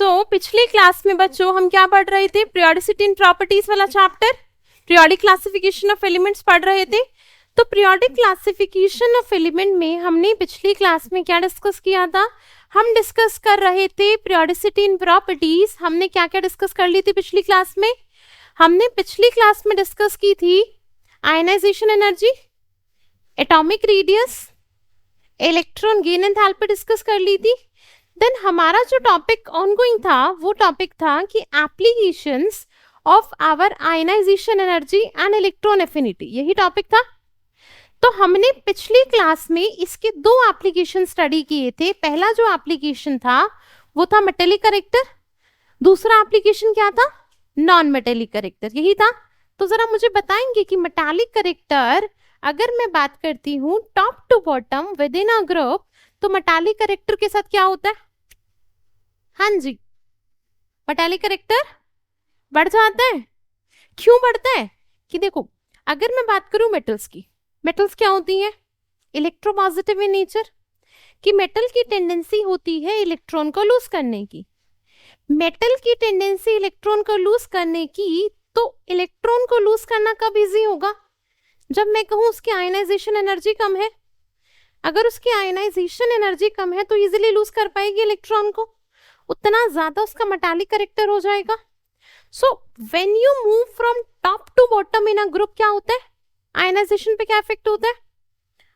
पिछली क्लास में बच्चों हम क्या पढ़ रहे थे? पीरियोडिसिटी एंड प्रॉपर्टीज वाला chapter, periodic classification of elements पढ़ रहे थे। तो पीरियोडिक क्लासिफिकेशन ऑफ एलिमेंट में हमने पिछली क्लास में क्या डिस्कस किया था? हम डिस्कस कर रहे थे पीरियोडिसिटी एंड प्रॉपर्टीज। हमने क्या क्या डिस्कस कर ली थी पिछली क्लास में? हमने पिछली क्लास में डिस्कस की थी ionisation energy, atomic radius, electron gain enthalpy discuss कर ली थी। देन हमारा जो टॉपिक ऑनगोइंग था वो टॉपिक था कि applications of our ionisation energy and electron affinity, यही टॉपिक था। तो हमने पिछली क्लास में इसके दो एप्लीकेशन स्टडी किए थे। पहला जो एप्लीकेशन था वो था मेटेलिक करेक्टर, दूसरा एप्लीकेशन क्या था? नॉन मेटेलिक करेक्टर, यही था। तो जरा मुझे बताएंगे कि मेटालिक करेक्टर अगर मैं बात करती हूँ top to bottom within a group, तो मेटालिक करेक्टर के साथ क्या होता है? हाँ जी, मेटालिक करेक्टर बढ़ जाता है। क्यों बढ़ता है? कि देखो, अगर मैं बात करूं मेटल्स की, मेटल्स क्या होती हैं? Electropositive in nature. कि मेटल की टेंडेंसी होती है इलेक्ट्रॉन को लूज करने की। मेटल की टेंडेंसी इलेक्ट्रॉन को लूज करने की, तो इलेक्ट्रॉन को लूज करना कब इजी होगा? जब मैं कहूं उसकी आयनाइजेशन एनर्जी कम है। अगर उसकी आयनाइजेशन एनर्जी कम है तो इजीली लूज कर पाएगी इलेक्ट्रॉन को, उतना ज्यादा उसका मेटालिक करेक्टर हो जाएगा। So when you move from top to bottom in a group, क्या होता है? आयनाइजेशन पे क्या इफेक्ट होता है?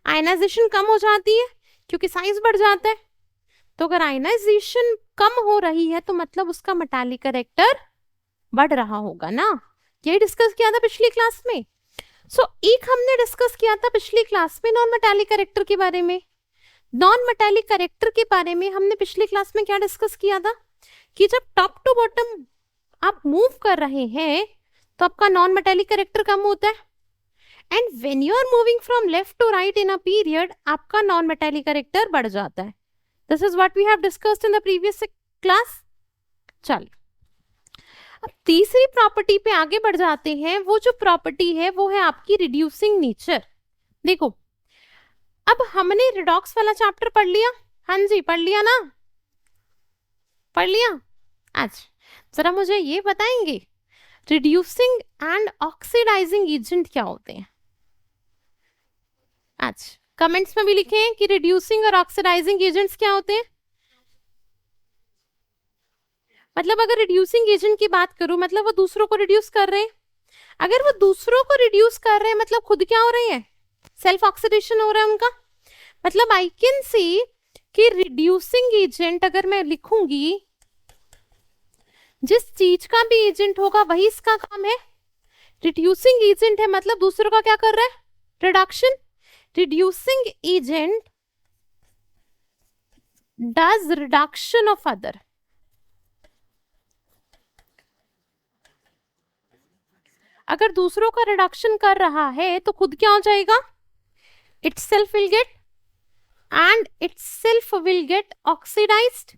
आयनाइजेशन कम हो जाती है क्योंकि साइज बढ़ जाता है। तो अगर आयनाइजेशन कम हो रही है तो मतलब उसका मेटालिक करेक्टर बढ़ रहा होगा ना। यही डिस्कस किया था पिछली क्लास में। एक हमने डिस्कस किया था पिछली क्लास में नॉन मेटालिक करेक्टर के बारे में। नॉन मेटालिक करेक्टर के बारे में हमने पिछली क्लास में क्या डिस्कस किया था? कि जब टॉप टू बॉटम आप मूव कर रहे हैं तो आपका नॉन मेटालिक करेक्टर कम होता है, and when you are moving from left to right in a period, आपका नॉन मेटालिक करेक्टर बढ़ जाता है। This is what we have discussed in the previous class. चलिए, अब तीसरी प्रॉपर्टी पे आगे बढ़ जाते हैं। वो जो प्रॉपर्टी है वो है आपकी रिड्यूसिंग नेचर। देखो, अब हमने रिडॉक्स वाला चैप्टर पढ़ लिया। हाँ जी, पढ़ लिया ना? पढ़ लिया। अच्छा, जरा मुझे ये बताएंगे रिड्यूसिंग एंड ऑक्सीडाइजिंग एजेंट क्या होते हैं? अच्छा, कमेंट्स में भी लिखें कि रिड्यूसिंग और ऑक्सीडाइजिंग एजेंट्स क्या होते हैं। मतलब अगर रिड्यूसिंग एजेंट की बात करूं, मतलब वो दूसरों को रिड्यूस कर रहे हैं। अगर वो दूसरों को रिड्यूस कर रहे हैं मतलब खुद क्या हो रहे हैं? सेल्फ ऑक्सीडेशन हो रहा है उनका। मतलब आई कैन सी कि रिड्यूसिंग एजेंट अगर मैं लिखूंगी, जिस चीज का भी एजेंट होगा वही इसका काम है। रिड्यूसिंग एजेंट है मतलब दूसरों का क्या कर रहा है? Reduction. Reducing agent does reduction of other. अगर दूसरों का रिडक्शन कर रहा है तो खुद क्या हो जाएगा? itself will get and itself will get oxidized।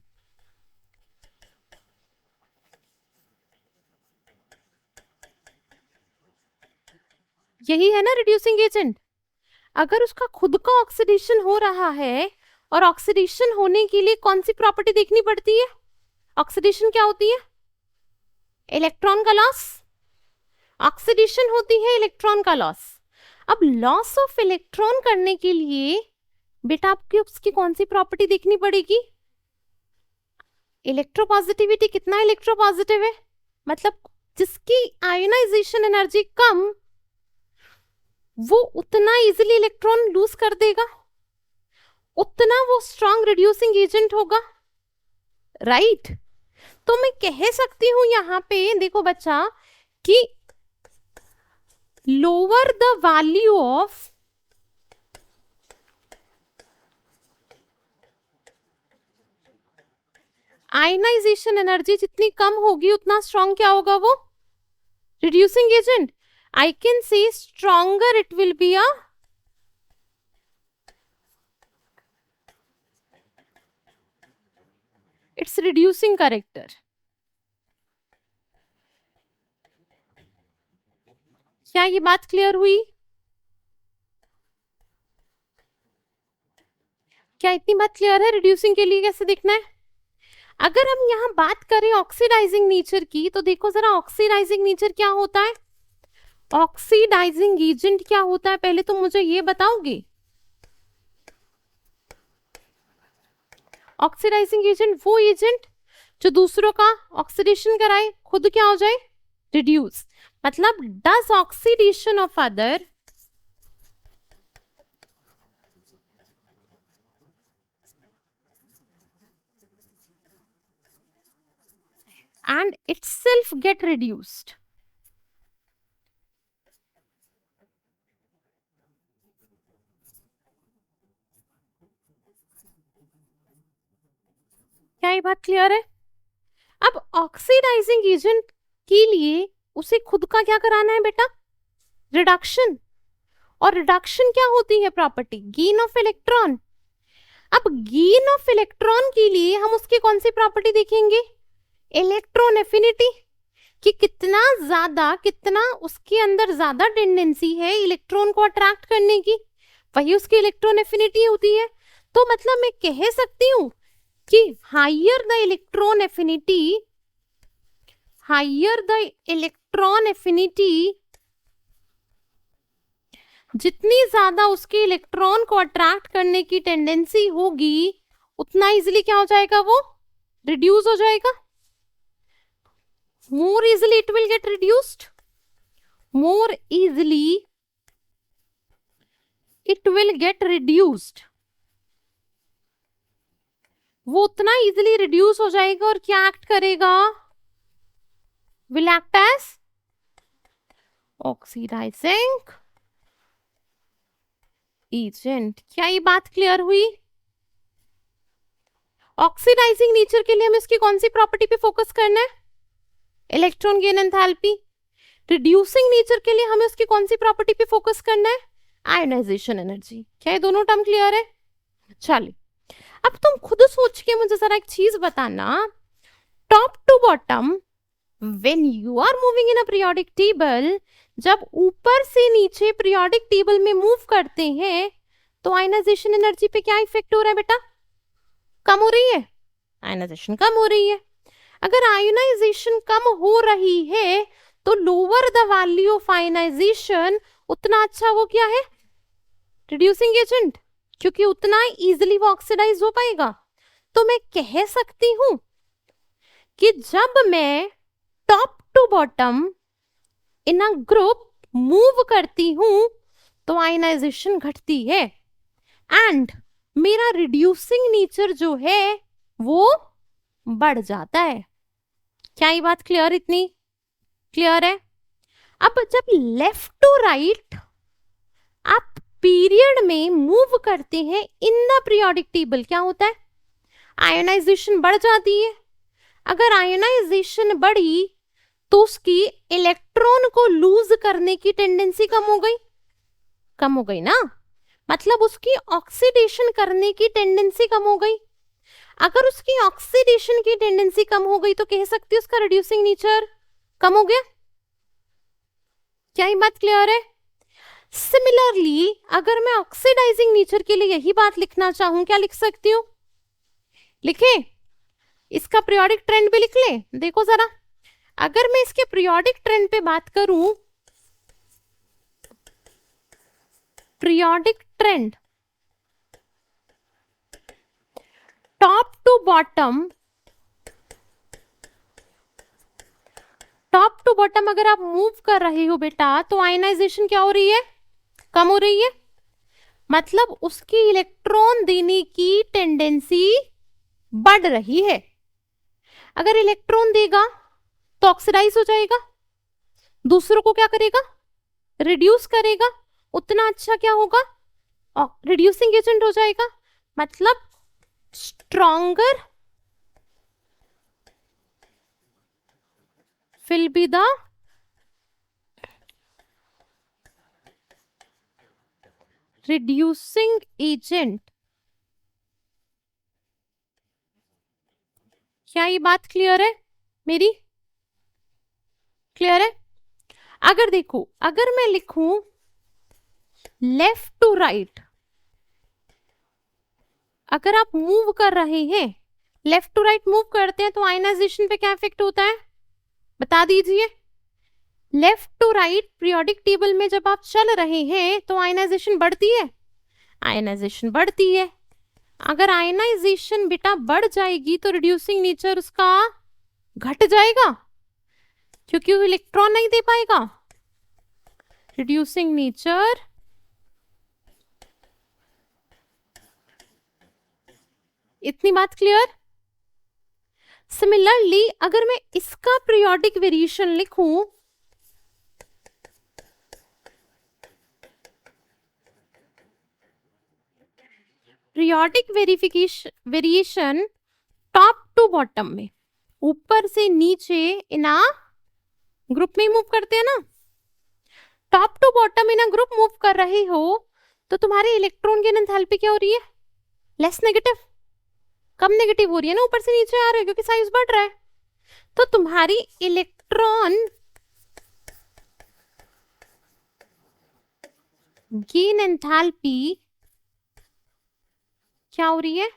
यही है ना रिड्यूसिंग एजेंट। अगर उसका खुद का ऑक्सीडेशन हो रहा है, और ऑक्सीडेशन होने के लिए कौन सी प्रॉपर्टी देखनी पड़ती है? ऑक्सीडेशन क्या होती है? इलेक्ट्रॉन का लॉस। ऑक्सीडेशन होती है इलेक्ट्रॉन का लॉस। अब लॉस ऑफ इलेक्ट्रॉन करने के लिए बेटा आपकी उसकी कौन सी प्रॉपर्टी देखनी पड़ेगी? इलेक्ट्रोपॉजिटिविटी। कितना इलेक्ट्रोपॉजिटिव है? मतलब जिसकी आयोनाइजेशन एनर्जी कम, वो उतना इजीली इलेक्ट्रॉन लूज कर देगा, उतना वो स्ट्रॉन्ग रिड्यूसिंग एजेंट होगा, राइट? तो मैं कह सकती हूं यहां पे देखो बच्चा कि lower the value of ionisation energy जितनी कम होगी उतना स्ट्रॉन्ग क्या होगा? वो reducing agent. I can say stronger it will be a its reducing character। क्या ये बात क्लियर हुई? क्या इतनी बात क्लियर है रिड्यूसिंग के लिए कैसे दिखना है? अगर हम यहाँ बात करें ऑक्सीडाइजिंग नेचर की, तो देखो जरा ऑक्सीडाइजिंग नेचर क्या होता है, ऑक्सीडाइजिंग एजेंट क्या होता है, पहले तो मुझे ये बताओगे। ऑक्सीडाइजिंग एजेंट वो एजेंट जो दूसरों का ऑक्सीडेशन कराए, खुद क्या हो जाए, रिड्यूस। मतलब does oxidation of other and itself get reduced। क्या ये बात क्लियर है? अब ऑक्सीडाइजिंग एजेंट के लिए उसे खुद का क्या कराना है बेटा, रिडक्शन। और रिडक्शन क्या होती है प्रॉपर्टी, गेन ऑफ इलेक्ट्रॉन। अब गेन ऑफ इलेक्ट्रॉन के लिए हम उसकी कौन सी प्रॉपर्टी देखेंगे, इलेक्ट्रॉन एफिनिटी, कि कितना ज्यादा, कितना उसके अंदर ज्यादा टेंडेंसी है इलेक्ट्रॉन को अट्रैक्ट करने की, वही उसकी इलेक्ट्रॉन एफिनिटी होती है। तो मतलब मैं कह सकती हूं कि higher the electron affinity, higher the electron affinity, जितनी ज्यादा उसके इलेक्ट्रॉन को अट्रैक्ट करने की टेंडेंसी होगी, उतना इजीली क्या हो जाएगा, वो रिड्यूस हो जाएगा। More easily it will get reduced, more easily it will get reduced. वो उतना इजीली रिड्यूस हो जाएगा और क्या एक्ट करेगा, will act as oxidising agent. क्या ये बात क्लियर हुई? ऑक्सीडाइजिंग नेचर के लिए हमें इसकी कौन सी प्रॉपर्टी पे फोकस करना है, electron gain enthalpy. Reducing nature के लिए हमें उसकी कौन सी प्रॉपर्टी पे फोकस करना है, आयोनाइजेशन एनर्जी। क्या ये दोनों टर्म क्लियर है? चलिए अब तुम खुद सोच के मुझे जरा एक चीज बताना, top to bottom when you are moving in a periodic table, जब ऊपर से नीचे पीरियोडिक टेबल में मूव करते हैं तो आयोनाइजेशन एनर्जी पे क्या इफेक्ट हो रहा है बेटा, कम हो रही है, आयोनाइजेशन कम हो रही है। अगर आयोनाइजेशन कम हो रही है तो lower the value of ionisation, उतना अच्छा वो क्या है, रिड्यूसिंग एजेंट, क्योंकि उतना इजीली वो ऑक्सीडाइज हो पाएगा। तो मैं कह सकती हूं कि जब मैं top to bottom in a group move करती हूं तो आयोनाइजेशन घटती है एंड मेरा रिड्यूसिंग नेचर जो है वो बढ़ जाता है। क्या ये बात क्लियर, इतनी क्लियर है? अब जब लेफ्ट टू राइट आप पीरियड में मूव करते हैं इन द पीरियोडिक टेबल, क्या होता है, आयोनाइजेशन बढ़ जाती है। अगर आयोनाइजेशन बढ़ी तो उसकी इलेक्ट्रॉन को लूज करने की टेंडेंसी कम हो गई ना, मतलब उसकी ऑक्सीडेशन करने की टेंडेंसी कम हो गई। अगर उसकी ऑक्सीडेशन की टेंडेंसी कम हो गई तो कह सकती है उसका रिड्यूसिंग नेचर कम हो गया। क्या ये बात क्लियर है? सिमिलरली अगर मैं ऑक्सीडाइजिंग नेचर के लिए यही बात लिखना चाहूं, क्या लिख सकती हूं, लिखे, इसका पीरियोडिक ट्रेंड भी लिख ले। देखो जरा, अगर मैं इसके पीरियोडिक ट्रेंड पे बात करूं, periodic trend top to bottom, top to bottom अगर आप मूव कर रहे हो बेटा तो आयोनाइजेशन क्या हो रही है, कम हो रही है, मतलब उसकी इलेक्ट्रॉन देने की टेंडेंसी बढ़ रही है। अगर इलेक्ट्रॉन देगा तो ऑक्सीडाइज हो जाएगा, दूसरों को क्या करेगा, रिड्यूस करेगा, उतना अच्छा क्या होगा, रिड्यूसिंग एजेंट हो जाएगा। मतलब stronger will be the reducing agent। क्या ये बात क्लियर है मेरी, क्लियर है? अगर देखो, अगर मैं लिखूं लेफ्ट टू राइट, अगर आप मूव कर रहे हैं लेफ्ट टू राइट मूव करते हैं तो आयनाइजेशन पे क्या इफेक्ट होता है, बता दीजिए। Left to right periodic table में जब आप चल रहे हैं तो आयनाइजेशन बढ़ती है, आयनाइजेशन बढ़ती है। अगर आयनाइजेशन बेटा बढ़ जाएगी तो रिड्यूसिंग नेचर उसका घट जाएगा, क्योंकि वो इलेक्ट्रॉन नहीं दे पाएगा। रिड्यूसिंग नेचर इतनी बात क्लियर। सिमिलरली अगर मैं इसका पीरियोडिक वेरिएशन लिखूं, periodic variation top to bottom में, ऊपर से नीचे इन अ ग्रुप में मूव करते हैं ना, top to bottom in a group move कर रहे हो तो तुम्हारे इलेक्ट्रॉन की एंथैल्पी क्या हो रही है, लेस नेगेटिव, कम नेगेटिव हो रही है ना, ऊपर से नीचे आ रहे हो क्योंकि साइज बढ़ रहा है। तो तुम्हारी इलेक्ट्रॉन गेन एंथैल्पी क्या हो रही है,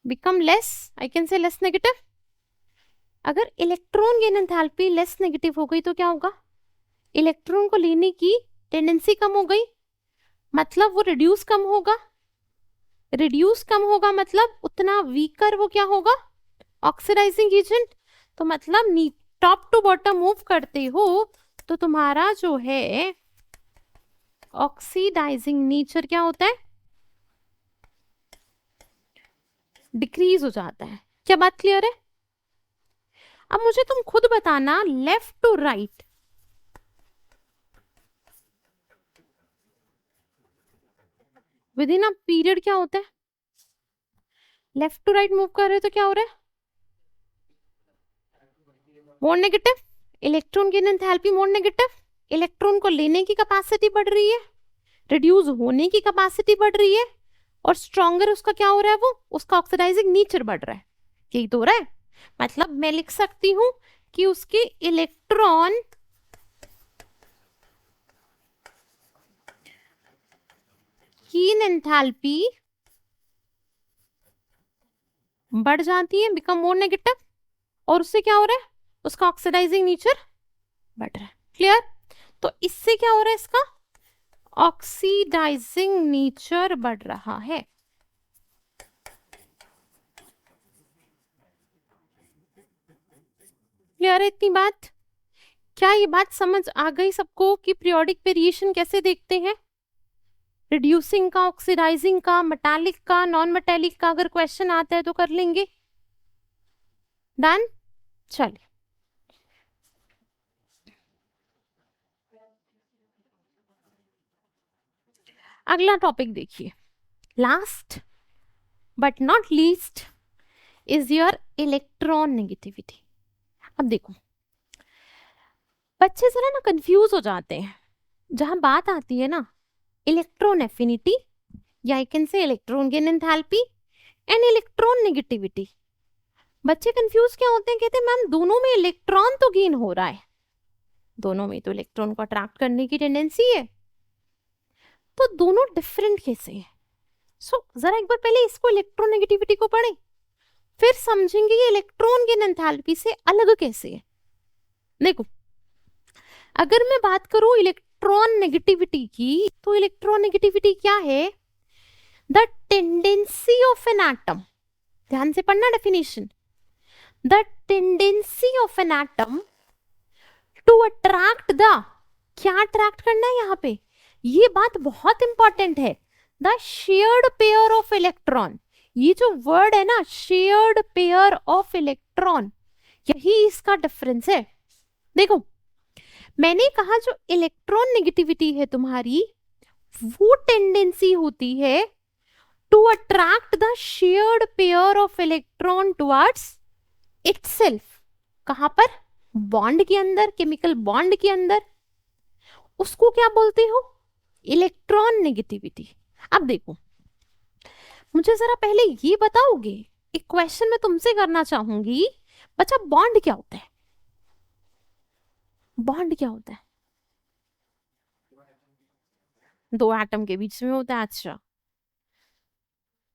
become less, I can say less negative. अगर electron gain enthalpy less negative हो गई तो क्या होगा, इलेक्ट्रॉन को लेने की टेंडेंसी कम हो गई, मतलब वो रिड्यूस कम होगा, रिड्यूस कम होगा मतलब उतना वीकर वो क्या होगा, ऑक्सीडाइजिंग एजेंट। तो मतलब टॉप टू बॉटम मूव करते हो तो तुम्हारा जो है ऑक्सीडाइजिंग नेचर क्या होता है, डिक्रीज हो जाता है। क्या बात क्लियर है। अब मुझे तुम खुद बताना, left to right within a period क्या होता है, लेफ्ट टू राइट मूव कर रहे हो तो क्या हो रहा है, मोर नेगेटिव, इलेक्ट्रॉन की एंथैल्पी मोर नेगेटिव, इलेक्ट्रॉन को लेने की कैपेसिटी बढ़ रही है, रिड्यूस होने की कैपेसिटी बढ़ रही है, और स्ट्रॉन्गर उसका क्या हो रहा है, वो उसका ऑक्सीडाइजिंग नेचर बढ़ रहा है। यही तो हो रहा है। मतलब मैं लिख सकती हूं कि उसके इलेक्ट्रॉन की एंथैल्पी बढ़ जाती है, बिकम मोर नेगेटिव, और उससे क्या हो रहा है, उसका ऑक्सीडाइजिंग नेचर बढ़ रहा है। क्लियर। तो इससे क्या हो रहा है, इसका ऑक्सीडाइजिंग नेचर बढ़ रहा है। क्लियर है इतनी बात। क्या ये बात समझ आ गई सबको कि पीरियोडिक वेरिएशन कैसे देखते हैं, रिड्यूसिंग का, ऑक्सीडाइजिंग का, मेटालिक का, नॉन मेटालिक का, अगर क्वेश्चन आता है तो कर लेंगे। डन। चलिए अगला टॉपिक देखिए, last but not least is your electron negativity. अब देखो बच्चे जरा ना कंफ्यूज हो जाते हैं जहां बात आती है ना इलेक्ट्रॉन एफिनिटी, या आई कैन से electron gain enthalpy and electron negativity. बच्चे कंफ्यूज क्या होते हैं, कहते हैं मैम दोनों में इलेक्ट्रॉन तो गेन हो रहा है, दोनों में तो इलेक्ट्रॉन को अट्रैक्ट करने की टेंडेंसी है, तो दोनों डिफरेंट कैसे हैं। जरा एक बार पहले इसको इलेक्ट्रॉन नेगेटिविटी को पढ़ें, फिर समझेंगे ये इलेक्ट्रॉन गेन एंथैल्पी से अलग कैसे है। देखो अगर मैं बात करूं इलेक्ट्रॉन नेगेटिविटी की, तो इलेक्ट्रॉन नेगेटिविटी क्या है, the tendency of an atom, ध्यान से पढ़ना definition, the tendency of an atom to attract the, क्या अट्रैक्ट करना है यहां पे, ये बात बहुत इंपॉर्टेंट है, the shared pair of electron. ये जो वर्ड है ना शेयर्ड पेयर ऑफ इलेक्ट्रॉन, यही इसका डिफरेंस है। देखो मैंने कहा जो इलेक्ट्रॉन नेगेटिविटी है तुम्हारी, वो टेंडेंसी होती है to attract the shared pair of electron towards itself. कहां पर, बॉन्ड के अंदर, केमिकल बॉन्ड के अंदर, उसको क्या बोलते हो, इलेक्ट्रॉन नेगेटिविटी। अब देखो मुझे जरा पहले ये बताओगे, एक क्वेश्चन मैं तुमसे करना चाहूंगी, बच्चा बॉन्ड क्या होता है, बॉन्ड क्या होता है, दो एटम के बीच में होता है। अच्छा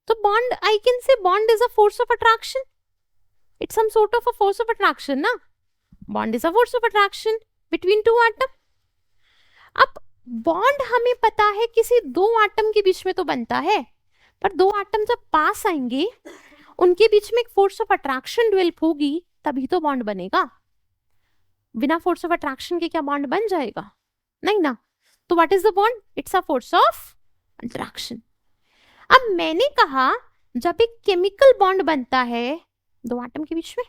तो bond, I can say bond is a force of attraction, it's some sort of a force of attraction ना, bond is a force of attraction between two atom. अब बॉन्ड हमें पता है किसी दो एटम के बीच में तो बनता है, पर दो एटम जब पास आएंगे उनके बीच में एक फोर्स ऑफ अट्रैक्शन डेवलप होगी, तभी तो बॉन्ड बनेगा। बिना फोर्स ऑफ अट्रैक्शन के क्या बॉन्ड बन जाएगा? नहीं ना। तो what is the bond? It's a force of attraction. अब मैंने कहा जब एक केमिकल बॉन्ड बनता है दो एटम के बीच में,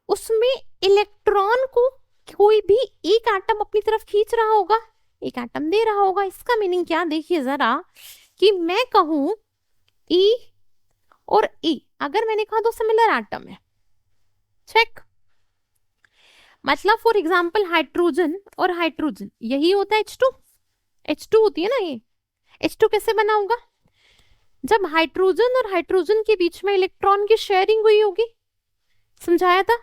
उसमें इलेक्ट्रॉन को कोई भी एक एटम अपनी तरफ खींच रहा होगा, एक एटम दे रहा होगा। इसका मीनिंग क्या, देखिए जरा, कि मैं कहूं E और E, अगर मैंने कहा दो सिमिलर एटम है, चेक, मतलब फॉर एग्जांपल हाइड्रोजन और हाइड्रोजन, यही होता है H2, H2 होती है ना ये। H2 कैसे बना होगा? जब हाइड्रोजन और हाइड्रोजन के बीच में इलेक्ट्रॉन की शेयरिंग हुई होगी, समझाया था,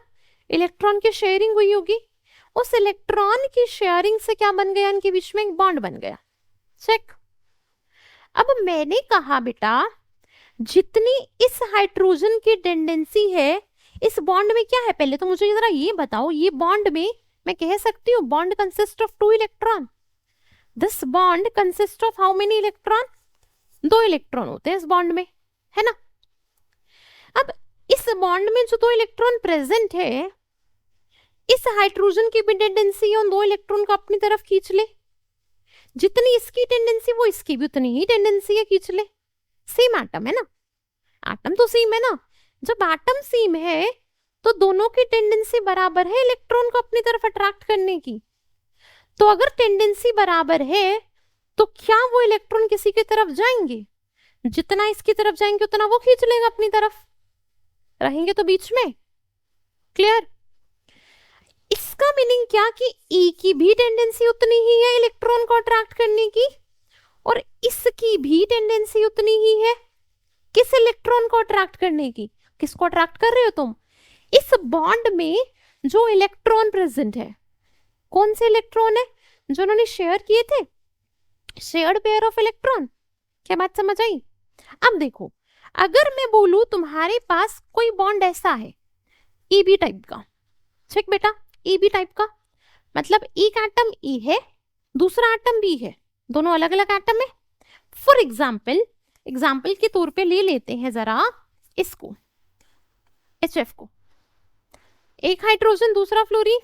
इलेक्ट्रॉन की शेयरिंग हुई होगी, उस इलेक्ट्रॉन की शेयरिंग से क्या बन गया, इनके बीच में एक बॉन्ड बन गया, चेक। अब मैंने कहा बेटा जितनी इस हाइड्रोजन की टेंडेंसी है, इस बॉन्ड में क्या है, पहले तो मुझे जरा ये बताओ, ये बॉन्ड में मैं कह सकती हूँ bond consist of 2 electron, this bond consist of how many electron, 2 electron होते हैं इस बॉन्ड में, है ना। अब इस बॉन्ड में जो 2 इलेक्ट्रॉन प्रेजेंट है, इस हाइड्रोजन की भी टेंडेंसी उन 2 इलेक्ट्रॉन को अपनी तरफ खींच ले, जितनी इसकी टेंडेंसी वो इसकी भी उतनी ही टेंडेंसी है खींच ले। सेम एटम है ना, एटम तो सेम है ना, जब एटम सेम है तो दोनों की टेंडेंसी बराबर है इलेक्ट्रॉन को अपनी तरफ अट्रैक्ट करने की। तो अगर टेंडेंसी बराबर है तो क्या वो इलेक्ट्रॉन किसी की तरफ जाएंगे, जितना इसकी तरफ जाएंगे उतना वो खींच लेगा अपनी तरफ, रहेंगे तो बीच में, क्लियर। इसका मीनिंग क्या कि E की भी टेंडेंसी उतनी ही है इलेक्ट्रॉन को अट्रैक्ट करने की, और इसकी भी टेंडेंसी उतनी ही है किस इलेक्ट्रॉन को अट्रैक्ट करने की। किसको अट्रैक्ट कर रहे हो तुम? इस बॉन्ड में जो इलेक्ट्रॉन प्रेजेंट है, कौन से इलेक्ट्रॉन है जो उन्होंने शेयर किए थे, शेयर्ड पेयर ऑफ इलेक्ट्रॉन। क्या बात समझ आई? अब देखो, अगर मैं बोलूं तुम्हारे पास कोई बॉन्ड ऐसा है EB टाइप का, ठीक बेटा, EB टाइप का, मतलब एक एटम E है, दूसरा एटम B है, दोनों अलग अलग एटम है। फॉर एग्जाम्पल के तौर पे ले लेते हैं जरा इसको, HF को, एक हाइड्रोजन दूसरा फ्लोरीन।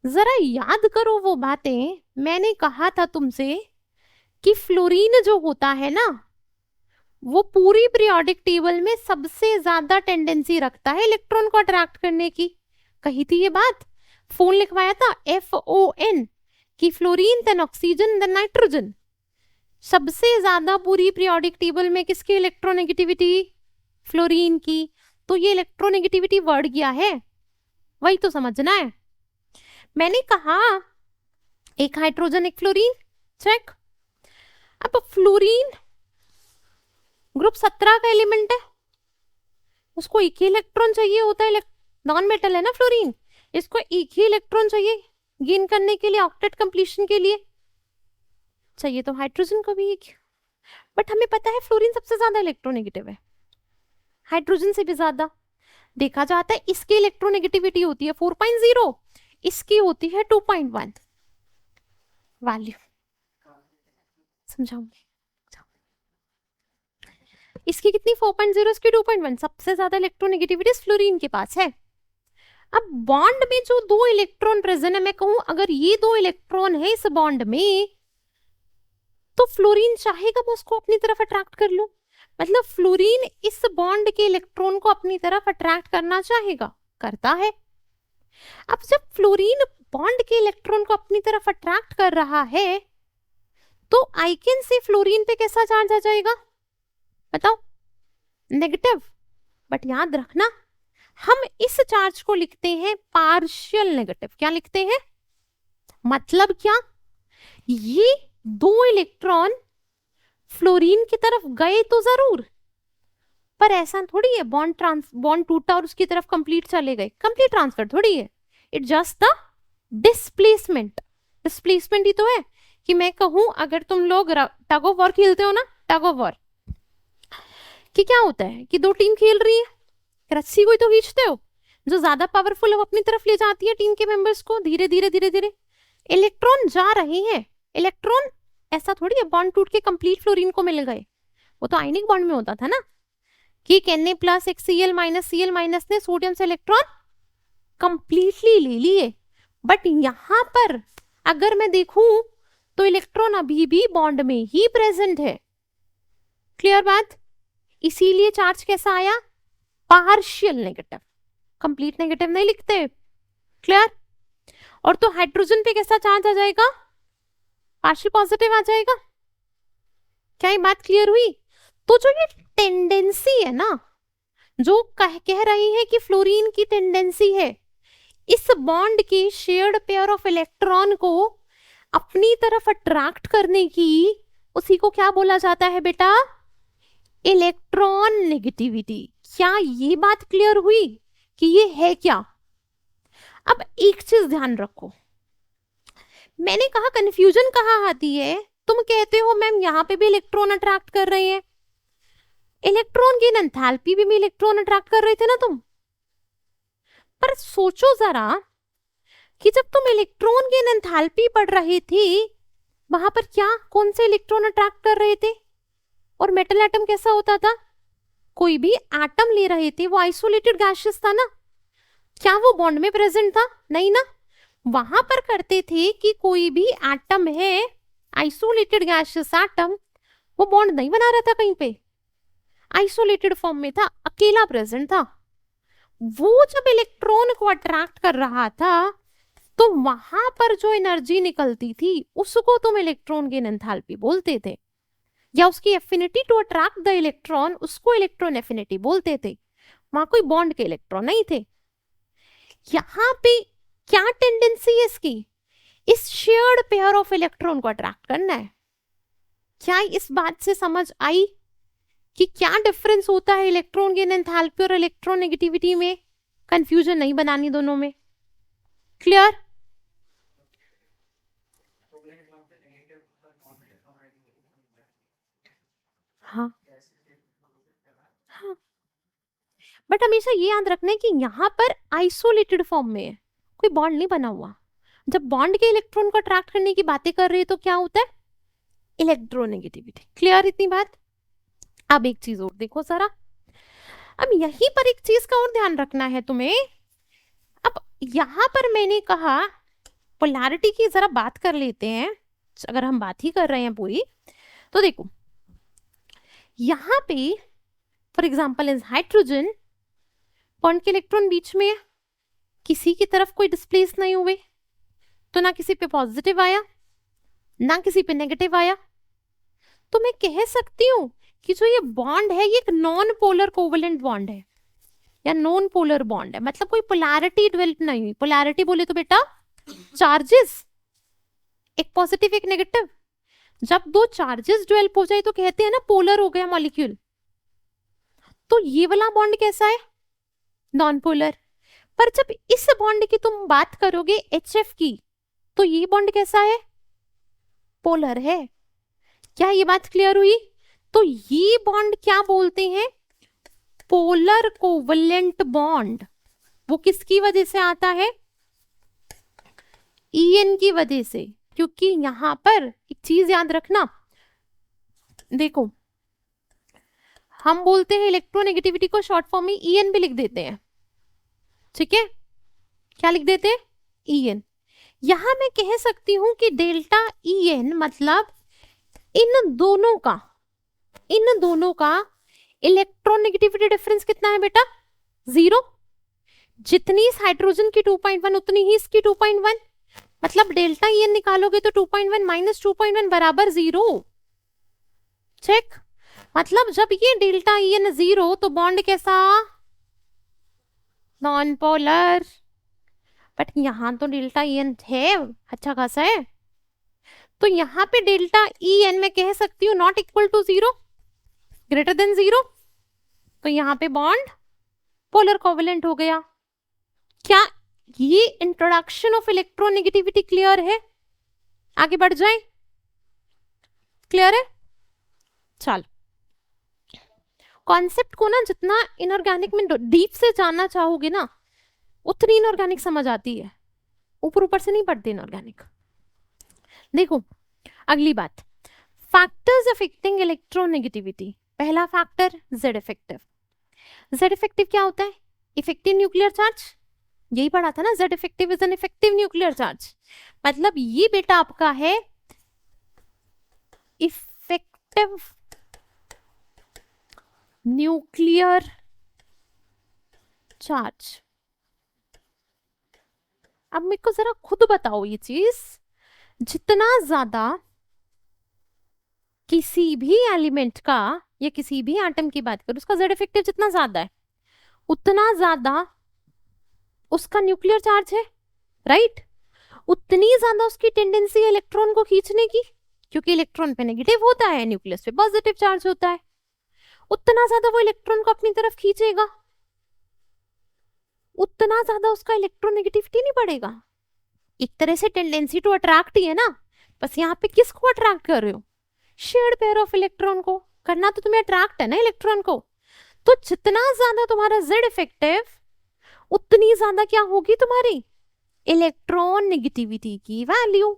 जरा याद करो वो बातें, मैंने कहा था तुमसे कि फ्लोरीन जो होता है ना, वो पूरी पीरियोडिक टेबल में सबसे ज्यादा टेंडेंसी रखता है इलेक्ट्रॉन को अट्रैक्ट करने की। कही थी ये बात, फोन लिखवाया था FON, कि fluorine then oxygen then nitrogen, सबसे ज्यादा पूरी पीरियोडिक टेबल में किसकी इलेक्ट्रोनेगेटिविटी? फ्लोरीन की। तो ये इलेक्ट्रोनेगेटिविटी वर्ड क्या है, वही तो समझना है। मैंने कहा एक हाइड्रोजन एक फ्लोरीन, चेक। अब फ्लोरीन ग्रुप 17 का एलिमेंट है, उसको एक ही इलेक्ट्रॉन चाहिए होता है, नॉन मेटल है ना फ्लोरीन, इसको एक ही इलेक्ट्रॉन चाहिए गेन करने के लिए, ऑक्टेट कंप्लीशन के लिए चाहिए, तो हाइड्रोजन को भी एक। बट हमें पता है फ्लोरीन सबसे ज्यादा इलेक्ट्रोनेगेटिव है, हाइड्रोजन से भी ज्यादा देखा जाता है। इसकी इलेक्ट्रोनेगेटिविटी होती है 4.0, इसकी होती है 2.1 वैल्यू, समझाऊंगी। इसकी कितनी 4.0, इसकी 2.1, सबसे ज्यादा इलेक्ट्रोनेगेटिविटी फ्लोरीन के पास है। अब बॉन्ड में जो 2 इलेक्ट्रॉन प्रेजेंट है, मैं कहूं अगर ये 2 इलेक्ट्रॉन है इस बॉन्ड में, तो फ्लोरीन चाहेगा मैं उसको अपनी तरफ अट्रैक्ट कर लूं, मतलब फ्लोरीन इस बॉन्ड के इलेक्ट्रॉन को अपनी तरफ अट्रैक्ट करना चाहेगा, करता है। अब जब फ्लोरीन बॉन्ड के इलेक्ट्रॉन को अपनी तरफ अट्रैक्ट कर रहा है, तो आइकन से फ्लोरीन पे कैसा चार्ज आ जाएगा बताओ? नेगेटिव। बट याद रखना हम इस चार्ज को लिखते हैं पार्शियल नेगेटिव। क्या लिखते हैं? मतलब क्या, ये 2 इलेक्ट्रॉन फ्लोरीन की तरफ गए तो जरूर, पर ऐसा थोड़ी है बॉन्ड टूटा और उसकी तरफ कंप्लीट चले गए, कंप्लीट ट्रांसफर थोड़ी है, it just the displacement. Displacement ही तो है कि मैं कहूं अगर तुम लोग टग ऑफ वॉर खेलते हो ना, टग ऑफ वॉर, कि क्या होता है कि दो टीम खेल रही है, रस्सी को ही तो खींचते हो, जो ज्यादा पावरफुल है वो अपनी तरफ ले जाती है टीम के मेंबर्स को, धीरे धीरे धीरे धीरे इलेक्ट्रॉन जा रहे हैं। इलेक्ट्रॉन ऐसा थोड़ी है बॉन्ड टूट के कंप्लीट फ्लोरीन को मिल गए, वो तो आयनिक बॉन्ड में होता था ना कि Na प्लस एक Cl माइनस ने सोडियम से इलेक्ट्रॉन कंप्लीटली ले लिए। बट यहां पर अगर मैं देखूं तो इलेक्ट्रॉन अभी भी बॉन्ड में ही प्रेजेंट है। क्लियर बात? इसीलिए चार्ज कैसा आया? पार्शियल नेगेटिव, कंप्लीट नेगेटिव नहीं लिखते। क्लियर? और तो हाइड्रोजन पे कैसा चार्ज आ जाएगा? पार्शियल पॉजिटिव आ जाएगा। क्या ये बात क्लियर हुई? तो जो ये टेंडेंसी है ना, जो कह रही है कि फ्लोरीन की टेंडेंसी है इस बॉन्ड के शेयर्ड पेयर ऑफ इलेक्ट्रॉन को अपनी तरफ अट्रैक्ट करने की, उसी को क्या बोला जाता है बेटा? Electron negativity. क्या ये बात क्लियर हुई कि ये है क्या? अब एक चीज ध्यान रखो, मैंने कहा कंफ्यूजन कहाँ आती है, तुम कहते हो मैम यहां पे भी इलेक्ट्रॉन अट्रैक्ट कर रहे हैं, इलेक्ट्रॉन की एंथैल्पी भी इलेक्ट्रॉन अट्रैक्ट कर रहे थे ना तुम। पर सोचो जरा कि जब तुम इलेक्ट्रॉन की एंथैल्पी पढ़ रहे थे वहां पर क्या कौन से इलेक्ट्रॉन अट्रैक्ट कर रहे थे? और मेटल एटम कैसा होता था? कोई भी एटम ले रहे थे वो आइसोलेटेड गैसेस था ना, क्या वो बॉन्ड में प्रेजेंट था? नहीं ना। वहां पर करते थे कि कोई भी एटम है आइसोलेटेड गैसेस एटम, वो बॉन्ड नहीं बना रहा था कहीं पे, आइसोलेटेड फॉर्म में था, अकेला प्रेजेंट था। वो जब इलेक्ट्रॉन को अट्रैक्ट कर रहा था तो वहां पर जो एनर्जी निकलती थी उसको तुम इलेक्ट्रॉन गेन एंथैल्पी बोलते थे, या उसकी affinity to attract the electron उसको इलेक्ट्रॉन एफिनिटी बोलते थे। वहां कोई बॉन्ड के इलेक्ट्रॉन नहीं थे। यहां पे क्या टेंडेंसी है इसकी? इस शेयर्ड पेयर ऑफ इलेक्ट्रॉन को अट्रैक्ट करना है। क्या इस बात से समझ आई कि क्या डिफरेंस होता है इलेक्ट्रॉन गेन एंथैल्पी और इलेक्ट्रॉन नेगेटिविटी में? कंफ्यूजन नहीं बनानी दोनों में। क्लियर? हाँ हाँ, बट हमेशा ये याद रखना है कि यहाँ पर आइसोलेटेड फॉर्म में है, कोई बॉन्ड नहीं बना हुआ। जब बॉन्ड के इलेक्ट्रॉन को अट्रैक्ट करने की बातें कर रहे हैं तो क्या होता है? इलेक्ट्रोनेगेटिविटी। क्लियर इतनी बात? अब एक चीज और देखो जरा, अब यहीं पर एक चीज का और ध्यान रखना है तुम्हें। अब यहां पर मैंने कहा पोलैरिटी की जरा बात कर लेते हैं, अगर हम बात ही कर रहे हैं पूरी तो देखो यहां पे for example is hydrogen, bond के इलेक्ट्रॉन बीच में है, किसी की तरफ कोई डिस्प्लेस नहीं हुए, तो ना किसी पे पॉजिटिव आया ना किसी पे नेगेटिव आया। तो मैं कह सकती हूं कि जो ये बॉन्ड है ये एक नॉन पोलर कोवेलेंट बॉन्ड है या नॉन पोलर बॉन्ड है, मतलब कोई पोलैरिटी डेवलप नहीं हुई। पोलैरिटी बोले तो बेटा चार्जेस, एक पॉजिटिव एक नेगेटिव, जब दो चार्जेस डेवलप हो जाए तो कहते हैं ना पोलर हो गया मॉलिक्यूल। तो ये वाला बॉन्ड कैसा है? Non polar. पर जब इस बॉन्ड की तुम बात करोगे HF की तो ये बॉन्ड कैसा है? पोलर है। क्या ये बात क्लियर हुई? तो ये बॉन्ड क्या बोलते हैं? Polar covalent bond. वो किसकी वजह से आता है? En की वजह से। क्योंकि यहां पर एक चीज याद रखना, देखो हम बोलते हैं इलेक्ट्रोनेगेटिविटी को शॉर्ट फॉर्म में En भी लिख देते हैं, ठीक है? क्या लिख देते हैं? En। यहां मैं कह सकती हूं कि डेल्टा En मतलब इन दोनों का इलेक्ट्रोनेगेटिविटी डिफरेंस कितना है बेटा? 0। जितनी इस हाइड्रोजन की 2.1 उतनी ही इसकी 2.1, मतलब डेल्टा En निकालोगे तो 2.1 माइनस 2.1 बराबर 0। चेक, मतलब जब ये डेल्टा En 0 तो बॉन्ड कैसा? Non polar. बट यहां तो डेल्टा En है, अच्छा खासा है, तो यहां पे डेल्टा En मैं कह सकती हूँ not equal to 0, greater than 0, तो यहां पे बॉन्ड पोलर कोवेलेंट हो गया। क्या ये इंट्रोडक्शन ऑफ इलेक्ट्रोनेगेटिविटी क्लियर है? आगे बढ़ जाए, क्लियर है? चल कॉन्सेप्ट को ना जितना इनऑर्गेनिक में डीप से जानना चाहोगे ना उतनी इनऑर्गेनिक समझ आती है, ऊपर ऊपर से नहीं पढ़ते इनऑर्गेनिक। देखो अगली बात, फैक्टर्स अफेक्टिंग इलेक्ट्रोनेगेटिविटी। पहला factor Z effective. Z effective क्या होता है? इफेक्टिव न्यूक्लियर चार्ज, यही पढ़ा था ना, Z effective is an effective nuclear charge. मतलब ये बेटा आपका है इफेक्टिव न्यूक्लियर चार्ज। अब मेरे को जरा खुद बताओ ये चीज, जितना ज्यादा किसी भी एलिमेंट का या किसी भी एटम की बात करो, उसका जेड इफेक्टिव जितना ज्यादा है उतना ज्यादा उसका न्यूक्लियर चार्ज है, राइट? उतनी ज्यादा उसकी टेंडेंसी है इलेक्ट्रॉन को खींचने की, क्योंकि इलेक्ट्रॉन पे नेगेटिव होता है, न्यूक्लियस पे पॉजिटिव चार्ज होता है, उतना ज्यादा वो इलेक्ट्रॉन को अपनी तरफ खींचेगा, उतना ज्यादा उसका इलेक्ट्रोनेगेटिविटी नहीं बढ़ेगा। एक तरह से टेंडेंसी टू अट्रैक्ट ही है ना, बस यहाँ पे किसको अट्रैक्ट कर रहे हो? शेयर्ड पेयर ऑफ इलेक्ट्रॉन को। करना तो तुम्हें अट्रैक्ट है ना इलेक्ट्रॉन को। तो जितना ज्यादा तुम्हारा जेड इफेक्टिव उतनी ज्यादा क्या होगी तुम्हारी इलेक्ट्रॉन नेगेटिविटी की वैल्यू।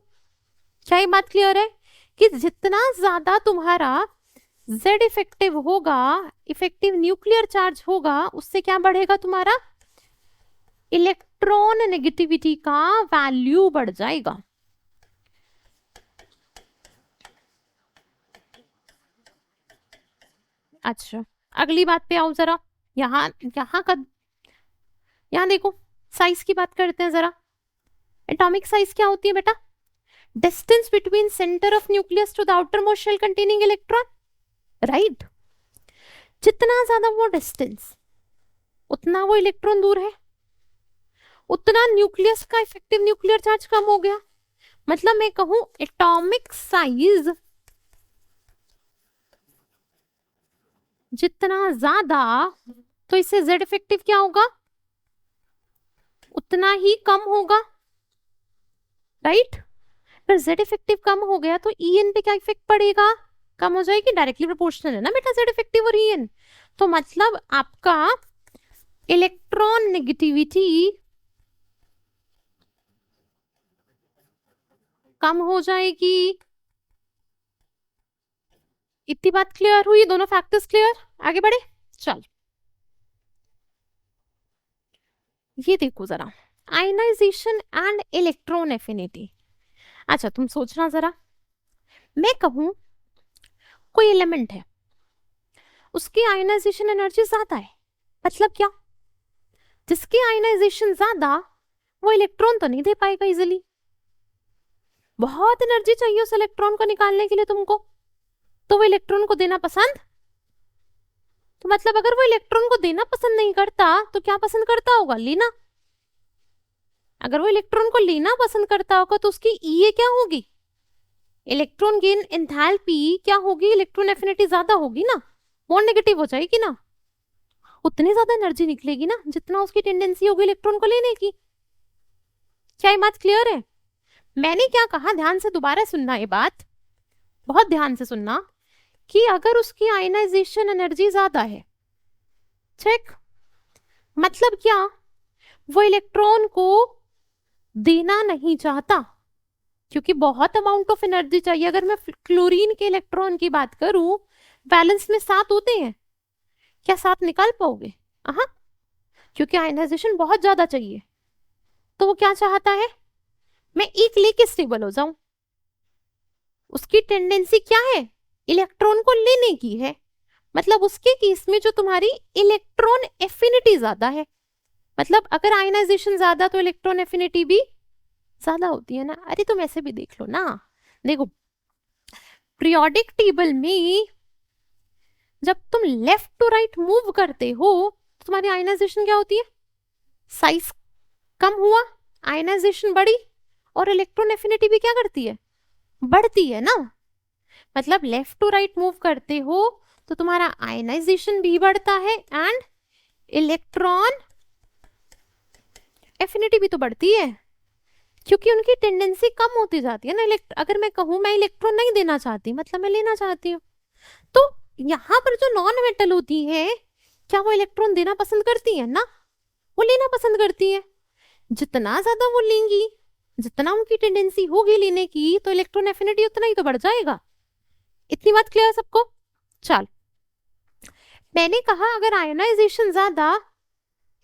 क्या ये बात क्लियर है कि जितना ज्यादा तुम्हारा जेड इफेक्टिव होगा, इफेक्टिव न्यूक्लियर चार्ज होगा, उससे क्या बढ़ेगा तुम्हारा इलेक्ट्रॉन नेगेटिविटी का वैल्यू बढ़ जाएगा। अच्छा अगली बात पे आओ जरा, यहाँ देखो साइज की बात करते हैं जरा। एटॉमिक साइज क्या होती है बेटा? Distance between centre of nucleus to the outermost shell containing electron, right? जितना ज्यादा वो डिस्टेंस उतना वो इलेक्ट्रॉन दूर है, उतना न्यूक्लियस का इफेक्टिव न्यूक्लियर चार्ज कम हो गया। मतलब मैं कहूं एटॉमिक साइज जितना ज्यादा तो इससे जेड इफेक्टिव क्या होगा उतना ही कम होगा, राइट? फिर जेड इफेक्टिव कम हो गया तो ईएन पे क्या इफेक्ट पड़ेगा? कम हो जाएगी, डायरेक्टली प्रोपोर्शनल है ना बेटा जेड इफेक्टिव और ईएन। तो मतलब आपका इलेक्ट्रॉन नेगेटिविटी कम हो जाएगी। इतनी बात क्लियर हुई? दोनों फैक्टर्स क्लियर? आगे बढ़े, चल ये देखो जरा, आयनाइजेशन एंड इलेक्ट्रॉन एफिनिटी। अच्छा तुम सोचना जरा, मैं कहूं कोई एलिमेंट है उसकी आयनाइजेशन एनर्जी ज्यादा है, मतलब क्या? जिसकी आयनाइजेशन ज्यादा वो इलेक्ट्रॉन तो नहीं दे पाएगा इजिली, बहुत एनर्जी चाहिए उस इलेक्ट्रॉन को निकालने के लिए तुमको, तो वो इलेक्ट्रॉन को देना पसंद, तो मतलब अगर वो इलेक्ट्रॉन को देना पसंद नहीं करता तो क्या पसंद करता होगा? लेना। अगर वो इलेक्ट्रॉन को लेना पसंद करता होगा तो उसकी ईए क्या होगी? इलेक्ट्रॉन गेन एंथैल्पी क्या होगी? इलेक्ट्रॉन एफिनिटी ज्यादा होगी ना, मोर नेगेटिव हो जाएगी ना, उतनी ज्यादा एनर्जी निकलेगी ना जितना उसकी टेंडेंसी होगी इलेक्ट्रॉन को लेने की। क्या ये बात क्लियर है? मैंने क्या कहा, ध्यान से दोबारा सुनना ये बात, बहुत ध्यान से सुनना, कि अगर उसकी आयनाइजेशन एनर्जी ज्यादा है, ठीक, मतलब क्या? वो इलेक्ट्रॉन को देना नहीं चाहता क्योंकि बहुत अमाउंट ऑफ एनर्जी चाहिए। अगर मैं क्लोरीन के इलेक्ट्रॉन की बात करूं, बैलेंस में 7 होते हैं, क्या 7 निकाल पाओगे? हाँ, क्योंकि आयनाइजेशन बहुत ज्यादा चाहिए। तो वो क्या चाहता है? मैं एक लेके स्टेबल हो जाऊं। उसकी टेंडेंसी क्या है? इलेक्ट्रॉन को लेने की है। मतलब उसके केस में जो तुम्हारी इलेक्ट्रॉन एफिनिटी ज्यादा है, मतलब अगर आयनाइजेशन ज्यादा तो इलेक्ट्रॉन एफिनिटी भी ज्यादा होती है ना। अरे तुम ऐसे भी देख लो ना, देखो पीरियोडिक टेबल में जब तुम लेफ्ट टू राइट मूव करते हो तो तुम्हारी आयनाइजेशन क्या होती है? साइज कम हुआ, आयनाइजेशन बढ़ी, और इलेक्ट्रॉन एफिनिटी भी क्या करती है? बढ़ती है ना। मतलब लेफ्ट टू राइट मूव करते हो तो तुम्हारा आयनाइजेशन भी बढ़ता है एंड इलेक्ट्रॉन एफिनिटी भी तो बढ़ती है, क्योंकि उनकी टेंडेंसी कम होती जाती है ना। अगर मैं कहूं मैं इलेक्ट्रॉन नहीं देना चाहती, मतलब मैं लेना चाहती हूँ, तो यहाँ पर जो नॉन मेटल होती है, क्या वो इलेक्ट्रॉन देना पसंद करती है? ना, वो लेना पसंद करती है। जितना ज्यादा वो लेंगी, जितना उनकी टेंडेंसी होगी लेने की, तो इलेक्ट्रॉन एफिनिटी उतना ही तो बढ़ जाएगा। इतनी बात क्लियर है सबको? चल, मैंने कहा अगर आयोनाइजेशन ज्यादा,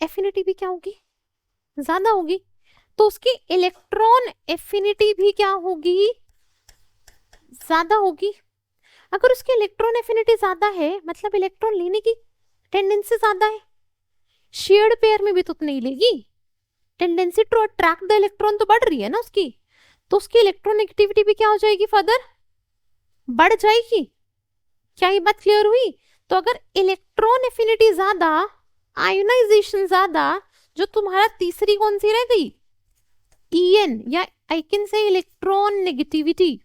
एफिनिटी भी क्या होगी? ज्यादा होगी, तो उसकी इलेक्ट्रॉन एफिनिटी भी क्या होगी? ज्यादा होगी। अगर उसकी इलेक्ट्रॉन एफिनिटी ज्यादा है, मतलब इलेक्ट्रॉन लेने की टेंडेंसी ज्यादा है, शेयर्ड पेयर में भी तो उतनी ही लेगी। Tendency to attract the electron तो बढ़ रही है ना उसकी, तो उसकी इलेक्ट्रॉन नेगेटिविटी भी क्या हो जाएगी? फर्दर बढ़ जाएगी। क्या ये बात क्लियर हुई? तो अगर इलेक्ट्रॉन एफिनिटी ज्यादा, आयोनाइजेशन ज्यादा, जो तुम्हारा तीसरी कौन सी रह गई? ईएन, या आई कैन से इलेक्ट्रॉन नेगेटिविटी।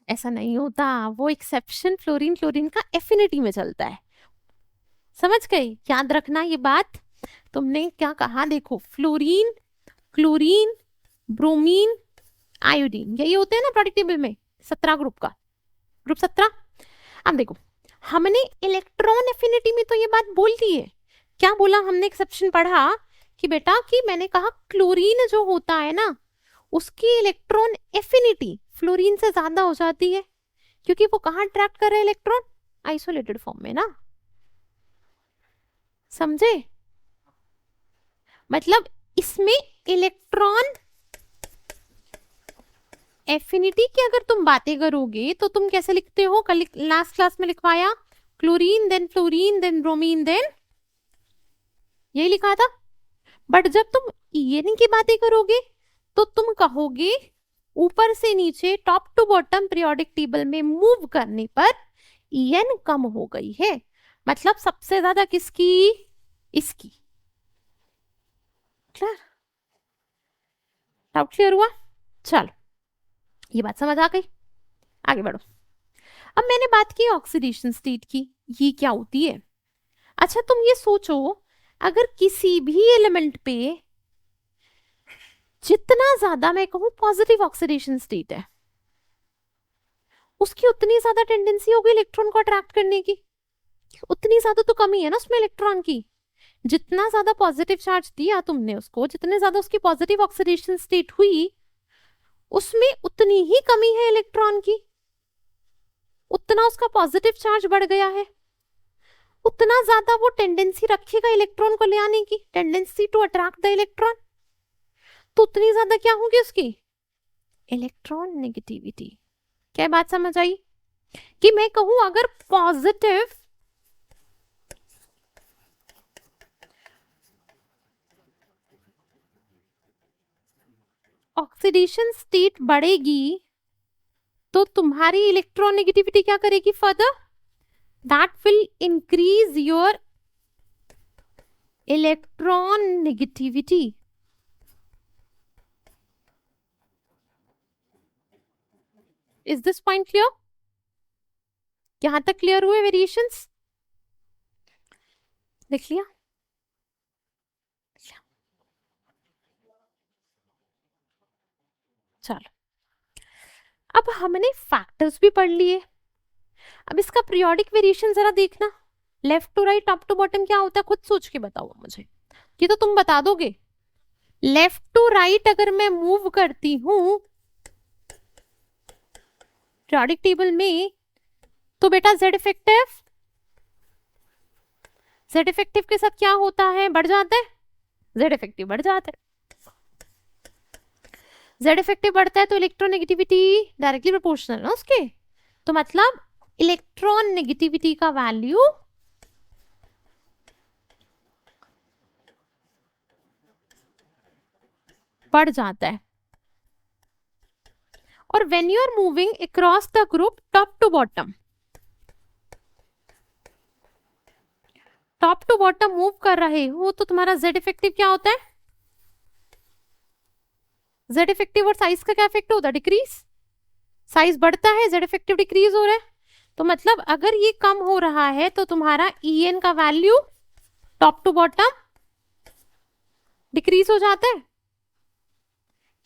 ऐसा नहीं होता, वो एक्सेप्शन फ्लोरीन क्लोरीन का एफिनिटी में चलता है। समझ गई? याद रखना ये बात। तुमने क्या कहा? देखो, फ्लोरीन, क्लोरीन, ब्रोमीन, आयोडीन, यही होते हैं ना प्रोडक्ट टेबल में 17 ग्रुप का, ग्रुप 17। अब देखो, हमने इलेक्ट्रॉन एफिनिटी में तो ये बात बोल दी है। क्या बोला हमने? एक्सेप्शन पढ़ा कि बेटा, कि मैंने कहा क्लोरीन जो होता है ना, उसकी इलेक्ट्रॉन एफिनिटी फ्लोरीन से ज्यादा हो जाती है, क्योंकि वो कहाँ अट्रैक्ट कर रहे हैं इलेक्ट्रॉन? आइसोलेटेड फॉर्म में ना। समझे? मतलब इसमें इलेक्ट्रॉन एफिनिटी की अगर तुम बातें करोगे तो तुम कैसे लिखते हो? कल लास्ट क्लास में लिखवाया, chlorine then fluorine then bromine then, यही लिखा था। बट जब तुम ईएन की बातें करोगे तो तुम कहोगे ऊपर से नीचे, top to bottom periodic table में मूव करने पर ईएन कम हो गई है। मतलब सबसे ज्यादा किसकी? इसकी। क्लियर? डाउट क्लियर हुआ? चलो, ये बात समझ आ गई, आगे बढ़ो। अब मैंने बात की ऑक्सीडेशन स्टेट की, ये क्या होती है? अच्छा, तुम ये सोचो, अगर किसी भी एलिमेंट पे जितना ज्यादा मैं कहूं पॉजिटिव ऑक्सीडेशन स्टेट है, उसकी उतनी ज्यादा टेंडेंसी होगी इलेक्ट्रॉन को अट्रैक्ट करने की। उतनी ज्यादा तो कमी है ना उसमें इलेक्ट्रॉन की। जितना ज्यादा पॉजिटिव चार्ज दिया तुमने उसको, जितने ज्यादा उसकी पॉजिटिव ऑक्सीडेशन स्टेट हुई, उसमें उतनी ही कमी है इलेक्ट्रॉन की। उतना उसका पॉजिटिव चार्ज बढ़ गया है, उतना ज्यादा वो टेंडेंसी रखेगा इलेक्ट्रॉन को ले आने की, tendency to attract the electron. तो उतनी ज्यादा क्या होगी उसकी? Electronegativity. क्या बात समझ आई? कि मैं कहूं अगर पॉजिटिव ऑक्सीडेशन स्टेट बढ़ेगी तो तुम्हारी इलेक्ट्रॉन नेगेटिविटी क्या करेगी? Further that will increase your electron negativity. Is this point clear? यहां तक क्लियर हुए वेरिएशंस? देख लिया? चलो, अब हमने फैक्टर्स भी पढ़ लिए। अब इसका पीरियोडिक वेरिएशन जरा देखना, left to right, top to bottom क्या होता है? खुद सोच के बताओ मुझे, ये तो तुम बता दोगे। लेफ्ट टू राइट अगर मैं मूव करती हूं पीरियोडिक टेबल में, तो बेटा जेड इफेक्टिव, जेड इफेक्टिव के साथ क्या होता है? बढ़ जाता है, जेड इफेक्टिव बढ़ जाता है। जेड इफेक्टिव बढ़ता है तो इलेक्ट्रॉन नेगेटिविटी डायरेक्टली प्रोपोर्शनल है उसके, तो मतलब इलेक्ट्रॉन नेगेटिविटी का वैल्यू बढ़ जाता है। और when you are moving across the group top to bottom, top to bottom move कर रहे हो तो तुम्हारा जेड इफेक्टिव क्या होता है? जेड इफेक्टिव और साइज का क्या इफेक्ट होता है? डिक्रीज। साइज बढ़ता है, जेड इफेक्टिव डिक्रीज हो रहा है, तो मतलब अगर ये कम हो रहा है तो तुम्हारा ईएन का value top to bottom decrease हो जाता है।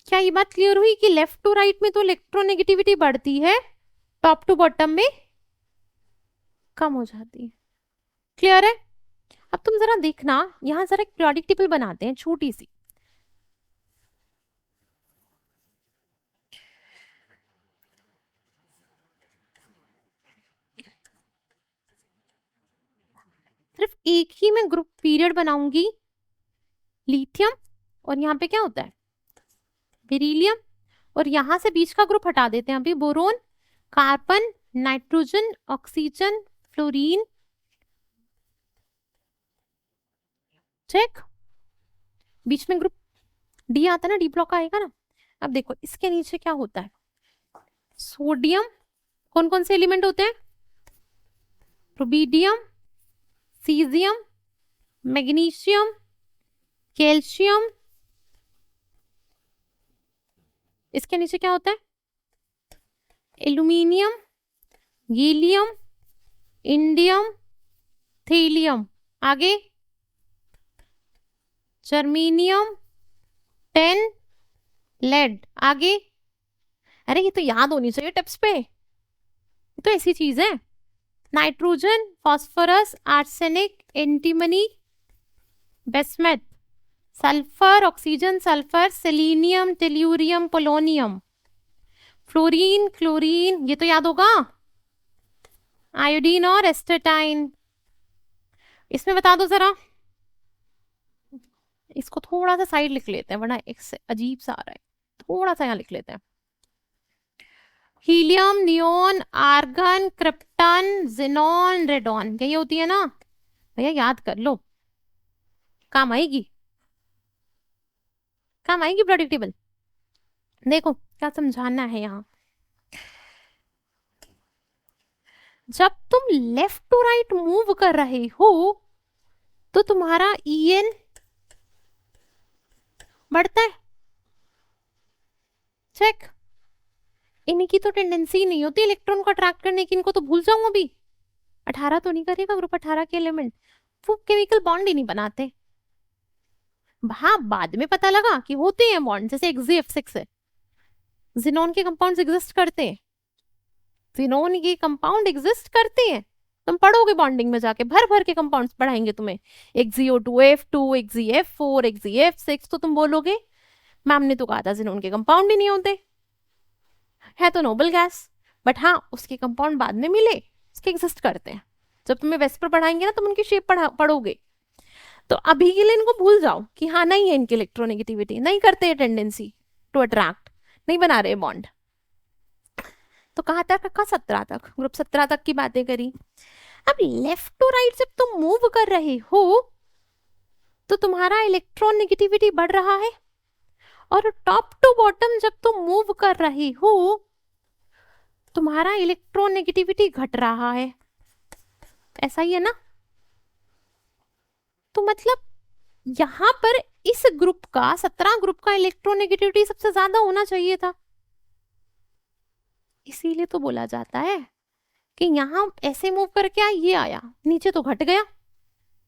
क्या ये बात क्लियर हुई कि लेफ्ट टू राइट में तो इलेक्ट्रोनेगेटिविटी बढ़ती है, टॉप टू बॉटम में कम हो जाती है। क्लियर है? अब तुम जरा देखना, यहां जरा एक पीरियोडिक टेबल बनाते हैं छोटी सी। सिर्फ एक ही मैं ग्रुप पीरियड बनाऊंगी, लिथियम, और यहाँ पे क्या होता है, बेरिलियम, और यहां से बीच का ग्रुप हटा देते हैं अभी, boron, carbon, nitrogen, oxygen, fluorine. Check, बीच में ग्रुप डी आता है ना, डी ब्लॉक आएगा ना। अब देखो इसके नीचे क्या होता है, सोडियम, कौन कौन से एलिमेंट होते हैं, रुबिडियम, सीजियम, मैग्नीशियम, कैल्शियम। इसके नीचे क्या होता है, एल्यूमिनियम, गैलियम, इंडियम, थीलियम। आगे जर्मेनियम, टेन, लेड। आगे, अरे ये तो याद होनी चाहिए टिप्स पे, ये तो ऐसी चीज है। Nitrogen, phosphorus, arsenic, antimony, bismuth, sulphur, oxygen, sulphur, selenium, tellurium, polonium, fluorine, chlorine, ये तो याद होगा, आयोडीन और एस्टेटाइन। इसमें बता दो जरा, इसको थोड़ा सा साइड लिख लेते हैं वरना एक से अजीब सा आ रहा है, थोड़ा सा यहाँ लिख लेते हैं। Helium, neon, argon, krypton, xenon, radon, यही होती है ना भैया, याद कर लो, काम आएगी, काम आएगी पीरियोडिक टेबल। देखो क्या समझाना है यहाँ, जब तुम लेफ्ट टू राइट मूव कर रहे हो तो तुम्हारा EN बढ़ता है। चेक, इनकी तो टेंडेंसी नहीं होती इलेक्ट्रॉन को अट्रैक्ट करने की, इनको तो भूल जाऊं अभी, 18 तो नहीं करेगा ग्रुप 18 के एलिमेंट, वो केमिकल बॉन्ड ही नहीं बनाते। हाँ बाद में पता लगा कि होते हैं बॉन्ड, जैसे XeF6 है, जिनोन के कंपाउंड्स एग्जिस्ट करते हैं, जिनोन के कंपाउंड एग्जिस्ट करते हैं, तुम पढ़ोगे बॉन्डिंग में जाके, भर भर के कंपाउंड्स पढ़ाएंगे तुम्हें, XeO2F2, XeF4, XeF6, तो तुम बोलोगे मैम ने तो कहा था जिनोन के कंपाउंड ही नहीं होते, है तो नोबल गैस, बट हाँ उसके कंपाउंड बाद में मिले, उसके एग्जिस्ट करते हैं। जब तुम्हें वेस्पर पढ़ाएंगे ना तुम उनकी शेप पढ़ोगे, तो अभी के लिए इनको भूल जाओ कि हाँ नहीं है इनकी इलेक्ट्रोनेगेटिविटी, नहीं करते हैं टेंडेंसी टू अट्रैक्ट, नहीं बना रहे बॉन्ड। तो कहाँ तक रखा, 17 तक, ग्रुप 17 तक की बातें करी। अब लेफ्ट टू राइट जब तुम मूव कर रहे हो तो तुम्हारा इलेक्ट्रोनेगेटिविटी बढ़ रहा है, और टॉप टू बॉटम जब तुम मूव कर रहे हो तुम्हारा इलेक्ट्रोनेगेटिविटी घट रहा है, ऐसा ही है ना। तो मतलब यहां पर इस ग्रुप का 17 ग्रुप का इलेक्ट्रोनेगेटिविटी सबसे ज्यादा होना चाहिए था, इसीलिए तो बोला जाता है कि यहां ऐसे मूव करके आया, ये आया नीचे तो घट गया,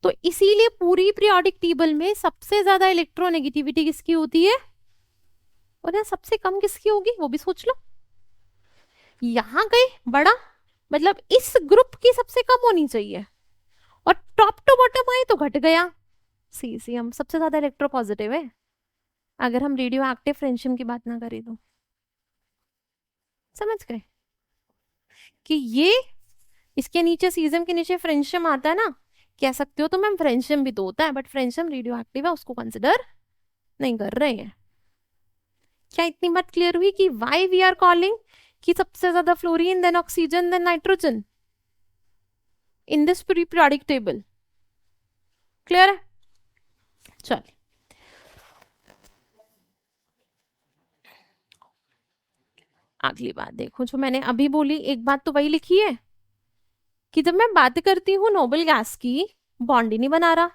तो इसीलिए पूरी पीरियोडिक टेबल में सबसे ज्यादा इलेक्ट्रोनेगेटिविटी किसकी होती है, और यहाँ सबसे कम किसकी होगी वो भी सोच लो। यहां गए बड़ा, मतलब इस ग्रुप की सबसे कम होनी चाहिए, और टॉप टू बॉटम आए तो घट गया। सीजियम सबसे ज्यादा इलेक्ट्रोपॉजिटिव है, अगर हम रेडियो एक्टिव फ्रेंशियम की बात ना करें तो। समझ गए कि ये इसके नीचे सीजियम के नीचे फ्रेंशियम आता है ना, कह सकते हो तो मैम फ्रेंशियम भी तो होता है, बट फ्रेंशियम रेडियो एक्टिव है, उसको कंसिडर नहीं कर रहे हैं। क्या इतनी बात क्लियर हुई कि वाई वी आर कॉलिंग कि सबसे ज्यादा fluorine, then oxygen, then nitrogen in this periodic table. Clear है? चल अगली बात देखो, जो मैंने अभी बोली एक बात तो वही लिखी है कि जब मैं बात करती हूँ नोबल गैस की, बॉन्ड ही नहीं बना रहा,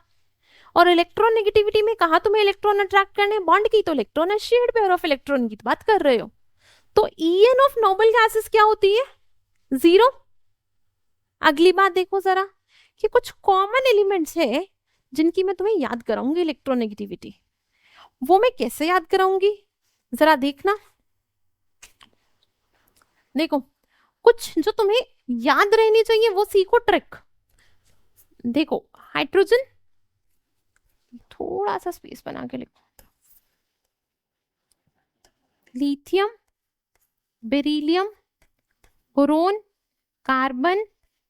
और इलेक्ट्रॉन नेगेटिविटी में कहा तुम्हें इलेक्ट्रॉन अट्रैक्ट करने, बॉन्ड की तो इलेक्ट्रॉन है, शेयर्ड पेयर ऑफ इलेक्ट्रॉन की तो बात कर रहे हो, तो EN ऑफ नोबल गैसेस क्या होती है, 0। अगली बात देखो जरा कि कुछ कॉमन एलिमेंट्स है जिनकी मैं तुम्हें याद कराऊंगी इलेक्ट्रोनेगेटिविटी, वो मैं कैसे याद कराऊंगी, जरा देखना, देखो कुछ जो तुम्हें याद रहनी चाहिए वो सीखो ट्रिक। देखो हाइड्रोजन, थोड़ा सा स्पेस बना के लिखो, lithium, beryllium, boron, carbon,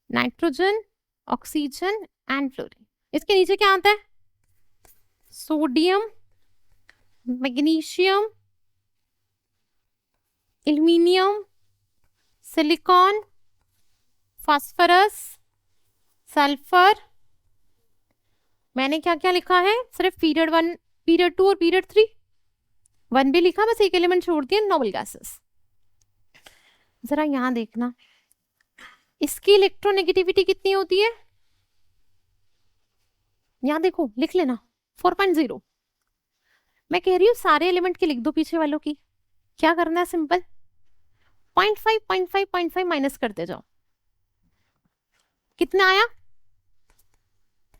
nitrogen, oxygen and fluorine. इसके नीचे क्या आता है? Sodium, magnesium, aluminium, silicon, phosphorus, sulphur. मैंने क्या क्या लिखा है? सिर्फ पीरियड 1, पीरियड 2 और पीरियड 3। 1 भी लिखा, बस एक एलिमेंट छोड़ दिया, नोबल गैसेस। जरा यहां देखना, इसकी इलेक्ट्रोनेगेटिविटी कितनी होती है? यहां देखो, लिख लेना 4.0। मैं कह रही हूँ सारे एलिमेंट की लिख दो पीछे वालों की। क्या करना है? सिंपल 0.5 0.5 0.5 माइनस करते जाओ। कितना आया?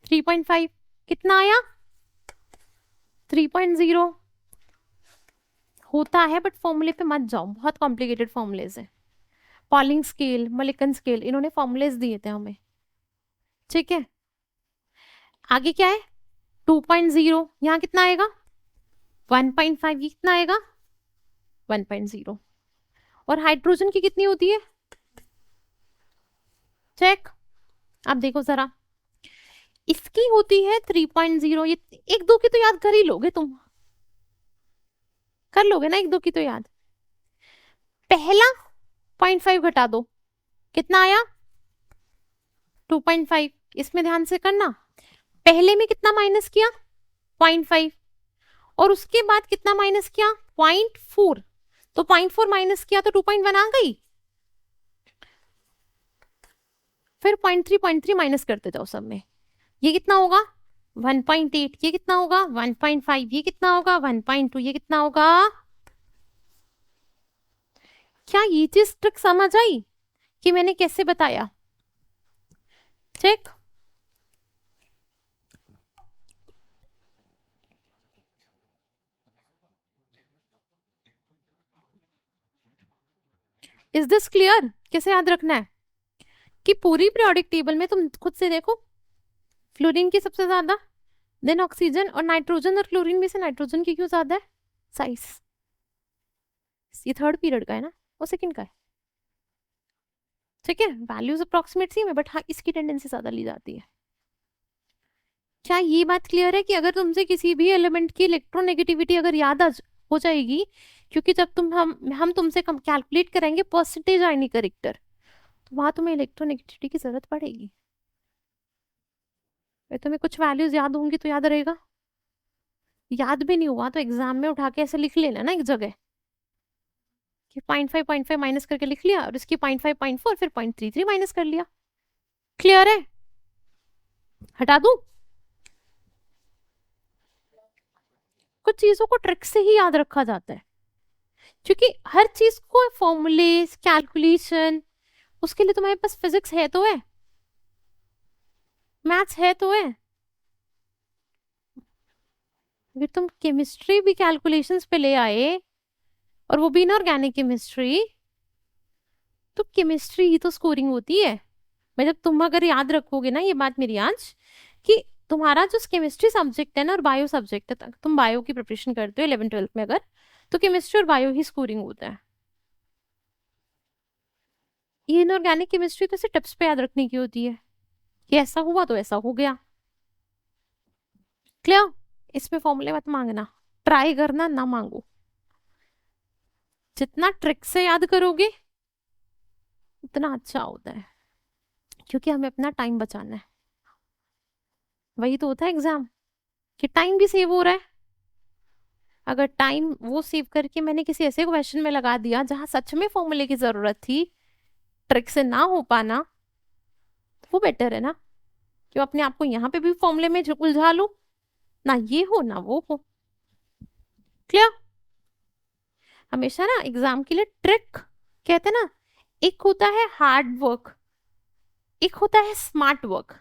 3.5। कितना आया? 3.0 होता है, बट फॉर्मूले पे मत जाओ, बहुत कॉम्प्लिकेटेड फॉर्मूलेज है। पॉलिंग स्केल, मलिकन स्केल, इन्होंने फॉर्मूलेज दिए थे हमें, ठीक है। आगे क्या है? 2.0, यहाँ कितना आएगा? 1.5, ये कितना आएगा? 1.0। और हाइड्रोजन की कितनी होती है? चेक, अब देखो जरा, इसकी होती है 3.0। ये एक दो की तो याद कर ही लोगे तुम, कर लोगे ना, एक दो की तो याद। पहला 0.5 घटा दो, कितना आया? 2.5। इसमें ध्यान से करना, पहले में कितना माइनस किया? 0.5, और उसके बाद कितना माइनस किया? 0.4। तो 0.4 माइनस किया तो 2.1 आ गई। फिर 0.3 माइनस करते जाओ सब में। ये कितना होगा? 1.8। ये कितना होगा? 1.5। ये कितना होगा? 1.2। ये कितना होगा? क्या ये चीज ट्रिक समझ आई कि मैंने कैसे बताया? ठीक, इज दिस क्लियर? कैसे याद रखना है कि पूरी पीरियोडिक टेबल में तुम खुद से देखो, फ्लोरीन की सबसे ज्यादा, देन ऑक्सीजन, और नाइट्रोजन और क्लोरीन में से नाइट्रोजन की क्यों ज्यादा है? साइज, ये थर्ड पीरियड का है ना, वो सेकंड का है, ठीक है। वैल्यूज अप्रोक्सीमेट सेम है, बट हाँ इसकी टेंडेंसी ज्यादा ली जाती है। क्या ये बात क्लियर है कि अगर तुमसे किसी भी एलिमेंट की इलेक्ट्रोनेगेटिविटी अगर याद हो जाएगी, क्योंकि जब हम तुमसे कैलकुलेट करेंगे परसेंटेज आयनिक करेक्टर, तो वहां तुम्हें इलेक्ट्रोनेगेटिविटी की जरूरत पड़ेगी। तुम्हें कुछ वैल्यूज याद होंगी तो याद रहेगा, याद भी नहीं हुआ तो एग्जाम में उठा के ऐसे लिख लेना ना एक जगह कि 0.5 माइनस करके लिख लिया, और इसकी 0.5 0.4 फिर 0.33 माइनस कर लिया। क्लियर है? हटा दूं? कुछ चीजों को ट्रिक से ही याद रखा जाता है, क्योंकि हर चीज को फॉर्मूले, कैलकुलेशन, उसके लिए तुम्हारे पास फिजिक्स है तो है, मैथ्स है तो है। अगर तुम केमिस्ट्री भी कैलकुलेशंस पे ले आए, और वो भी इनऑर्गेनिक केमिस्ट्री, तो केमिस्ट्री ही तो स्कोरिंग होती है। मतलब तुम अगर याद रखोगे ना ये बात मेरी आज, कि तुम्हारा जो केमिस्ट्री सब्जेक्ट है ना और बायो सब्जेक्ट है, तुम बायो की प्रिपरेशन करते हो 11th 12th में अगर, तो केमिस्ट्री और बायो ही स्कोरिंग होता है। ये इनऑर्गेनिक केमिस्ट्री तो ऐसे टिप्स पे याद रखने की होती है कि ऐसा हुआ तो ऐसा हो गया। क्लियर? इसमें फॉर्मूले मत मांगना, ट्राई करना, ना मांगो। जितना ट्रिक से याद करोगे उतना अच्छा होता है, क्योंकि हमें अपना टाइम बचाना है। वही तो होता है एग्जाम, कि टाइम भी सेव हो रहा है। अगर टाइम वो सेव करके मैंने किसी ऐसे क्वेश्चन में लगा दिया जहां सच में फॉर्मूले की जरूरत थी, ट्रिक से ना हो पाना, तो वो बेटर है ना कि अपने आप को यहाँ पे भी फॉर्मूले में उलझा लो, ना ये हो ना वो हो। क्लियर? हमेशा ना एग्जाम के लिए ट्रिक कहते हैं ना, एक होता है हार्ड वर्क, एक होता है स्मार्ट वर्क।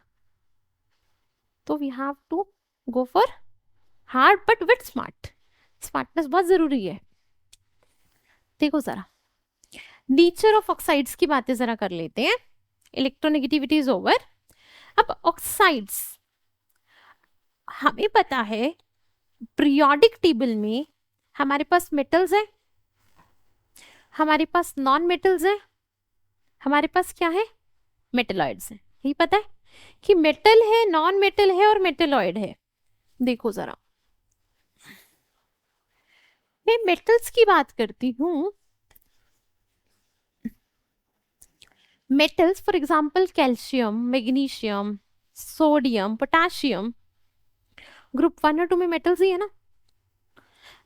तो we have to go for hard but with smart. Smartness बहुत जरूरी है। देखो जरा, नेचर ऑफ ऑक्साइड्स की बातें जरा कर लेते हैं। Electronegativity is over. अब ऑक्साइड्स, हमें पता है पीरियोडिक टेबल में हमारे पास मेटल्स है, हमारे पास नॉन मेटल्स है, हमारे पास क्या है, मेटलॉइड्स है। यही पता है कि मेटल है, नॉन मेटल है और मेटलॉइड है। देखो जरा, मैं मेटल्स की बात करती हूं। Metals for example calcium, magnesium, sodium, potassium, group 1 और 2 में मेटल्स ही है ना।